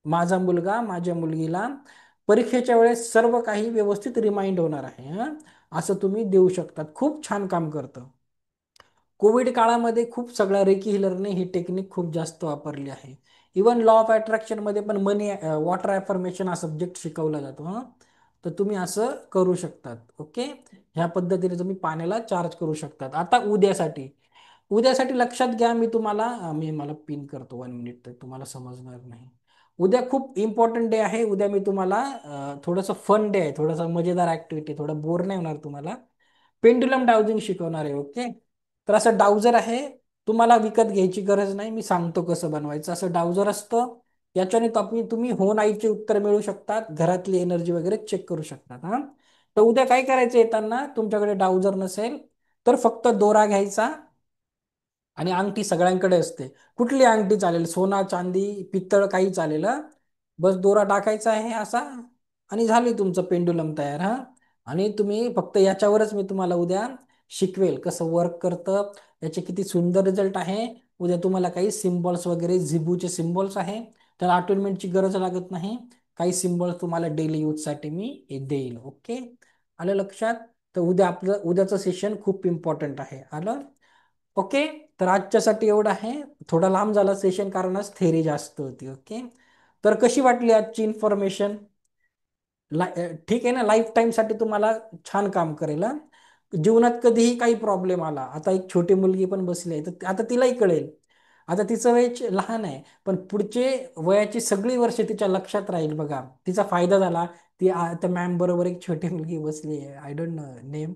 माझा मुलगा, माझ्या मुलगीला परीक्षेच्या वेळेस सर्व काही व्यवस्थित रिमाइंड होणार आहे. असं तुम्ही देऊ शकतात. खूप छान काम करतं. कोविड काळामध्ये खूप सगळ्या रेकी हिलरने ही टेक्निक खूप जास्त वापरली आहे. इवन लॉ ऑफ अट्रॅक्शनमध्ये पण मनी वॉटर ॲफर्मेशन हा सब्जेक्ट शिकवला जातो. तर तुम्ही असं करू शकतात. ओके, ह्या पद्धतीने तुम्ही पाण्याला चार्ज करू शकतात. आता उद्यासाठी लक्षात घ्या, मी तुम्हाला मला पिन करतो 1 मिनिट, तर तुम्हाला समजणार नाही. उद्या खूप इम्पॉर्टंट डे आहे. उद्या मी तुम्हाला थोडंसं फन डे आहे, थोडंसं मजेदार ॲक्टिव्हिटी, थोडं बोर नाही होणार तुम्हाला. पेंडुलम डाउजिंग शिकवणार आहे. ओके, तर असं डाउजर आहे, तुम्हाला विकत घ्यायची गरज नाही, मी सांगतो कसं बनवायचं. असं डाउजर असतं, याच्याने तुम्ही हो नाहीचे उत्तर मिळू शकतात, घरातली एनर्जी वगैरे चेक करू शकतात. तर उद्या काय करायचं, येताना तुमच्याकडे डाउजर नसेल तर फक्त दोरा घ्यायचा आणि अंगठी सगळ्यांकडे असते, कुठली अंगठी चालेल, सोना चांदी पित्तळ काही चालेल. बस दोरा टाकायचा आहे असा, आणि झाले तुमचं पेंडुलम तयार. आणि तुम्ही फक्त याच्यावरच मी तुम्हाला उद्या शिकवेल कसं वर्क करतं, याचे किती सुंदर रिझल्ट आहे. उद्या तुम्हाला काही सिम्बॉल्स वगैरे, झिबूचे सिम्बॉल्स आहे, त्याला अटोनमेंटची गरज लागत नाही. काही सिम्बॉल्स तुम्हाला डेली यूजसाठी मी देईल. ओके, आलं लक्षात? तर उद्याचं सेशन खूप इम्पॉर्टंट आहे. आलं? ओके, तर आजच्यासाठी एवढं आहे. थोडा लांब झाला सेशन, कारण आज थेरी जास्त होती. ओके, तर कशी वाटली आजची इन्फॉर्मेशन? ठीक आहे ना? लाईफ टाईमसाठी तुम्हाला छान काम करेल. जीवनात कधीही काही प्रॉब्लेम आला, आता एक छोटी मुलगी पण बसली आहे, तर आता तिलाही कळेल. आता तिचं वय लहान आहे, पण पुढचे वयाची सगळी वर्ष तिच्या लक्षात राहील. बघा, तिचा फायदा झाला. त्या मॅम बरोबर एक छोटी मुलगी बसली आहे, I don't know name.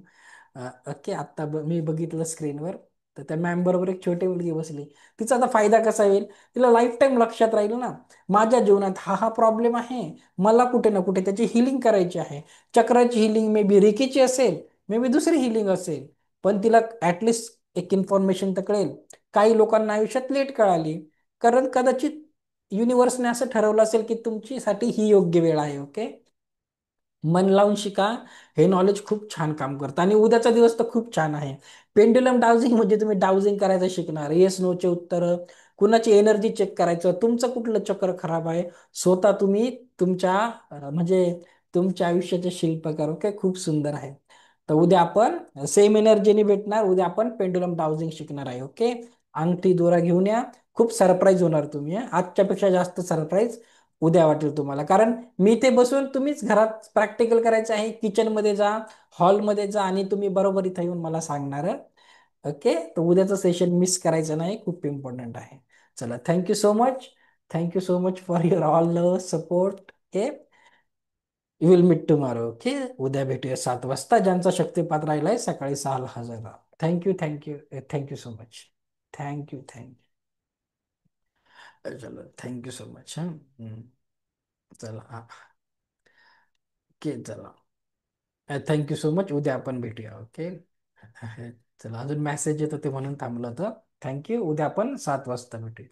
Okay, आत्ता मी बघितलं स्क्रीनवर, तर त्या मॅम बरोबर एक छोटी मुलगी बसली. तिचा आता फायदा कसा होईल, तिला लाईफ टाईम लक्षात राहील ना, माझ्या जीवनात हा प्रॉब्लेम आहे, मला कुठे ना कुठे त्याची हिलिंग करायची आहे. चक्राची हिलिंग मे बी रेकीची असेल, मे बी दुसरी हिलिंग असेल, पण तिला ॲटलिस्ट एक इन्फॉर्मेशन तर कळेल. काही लोकांना आयुष्यात लेट कळाली, कारण कदाचित युनिव्हर्सने असं ठरवलं असेल की तुमच्यासाठी ही योग्य वेळ आहे. ओके, मन लावून शिका, हे नॉलेज खूप छान काम करतं. आणि उद्याचा दिवस तर खूप छान आहे. पेंड्युलम डाउजिंग म्हणजे तुम्ही डाउजिंग करायचं शिकणार, येस नोचे उत्तर, कुणाची एनर्जी चेक करायचं, तुमचं कुठलं चक्र खराब आहे, स्वतः तुम्ही तुमच्या म्हणजे तुमच्या आयुष्याचे शिल्पकार. ओके, खूप सुंदर आहे. तर उद्या आपण सेम एनर्जीने भेटणार. उद्या आपण पेंडुलम डाउजिंग शिकणार आहे. ओके, अंगठी दोरा घेऊन या, खूप सरप्राईज होणार तुम्ही. आजच्यापेक्षा जास्त सरप्राईज उद्या वाटेल तुम्हाला, कारण मी ते बसून तुम्हीच घरात प्रॅक्टिकल करायचं आहे. किचनमध्ये जा, हॉलमध्ये जा, आणि तुम्ही बरोबर इथं येऊन मला सांगणार. ओके, तर उद्याचं सेशन मिस करायचं नाही, खूप इम्पॉर्टंट आहे. चला, thank you so much. Thank you so much for your all love support. Okay, you will meet tomorrow. Okay, उद्या भेटूया 7 वाजता. ज्यांचा शक्तिपात राहिलाय सकाळी 6ला हजर राहा. Thank you, thank you, thank you so much. Thank you, चलो, थँक्यू सो मच. चला, ओके, चला, थँक्यू सो मच. उद्या आपण भेटूया. ओके, चला, अजून मेसेज येतो ते म्हणून थांबलं होतं. थँक्यू, उद्या आपण 7 वाजता भेटूया.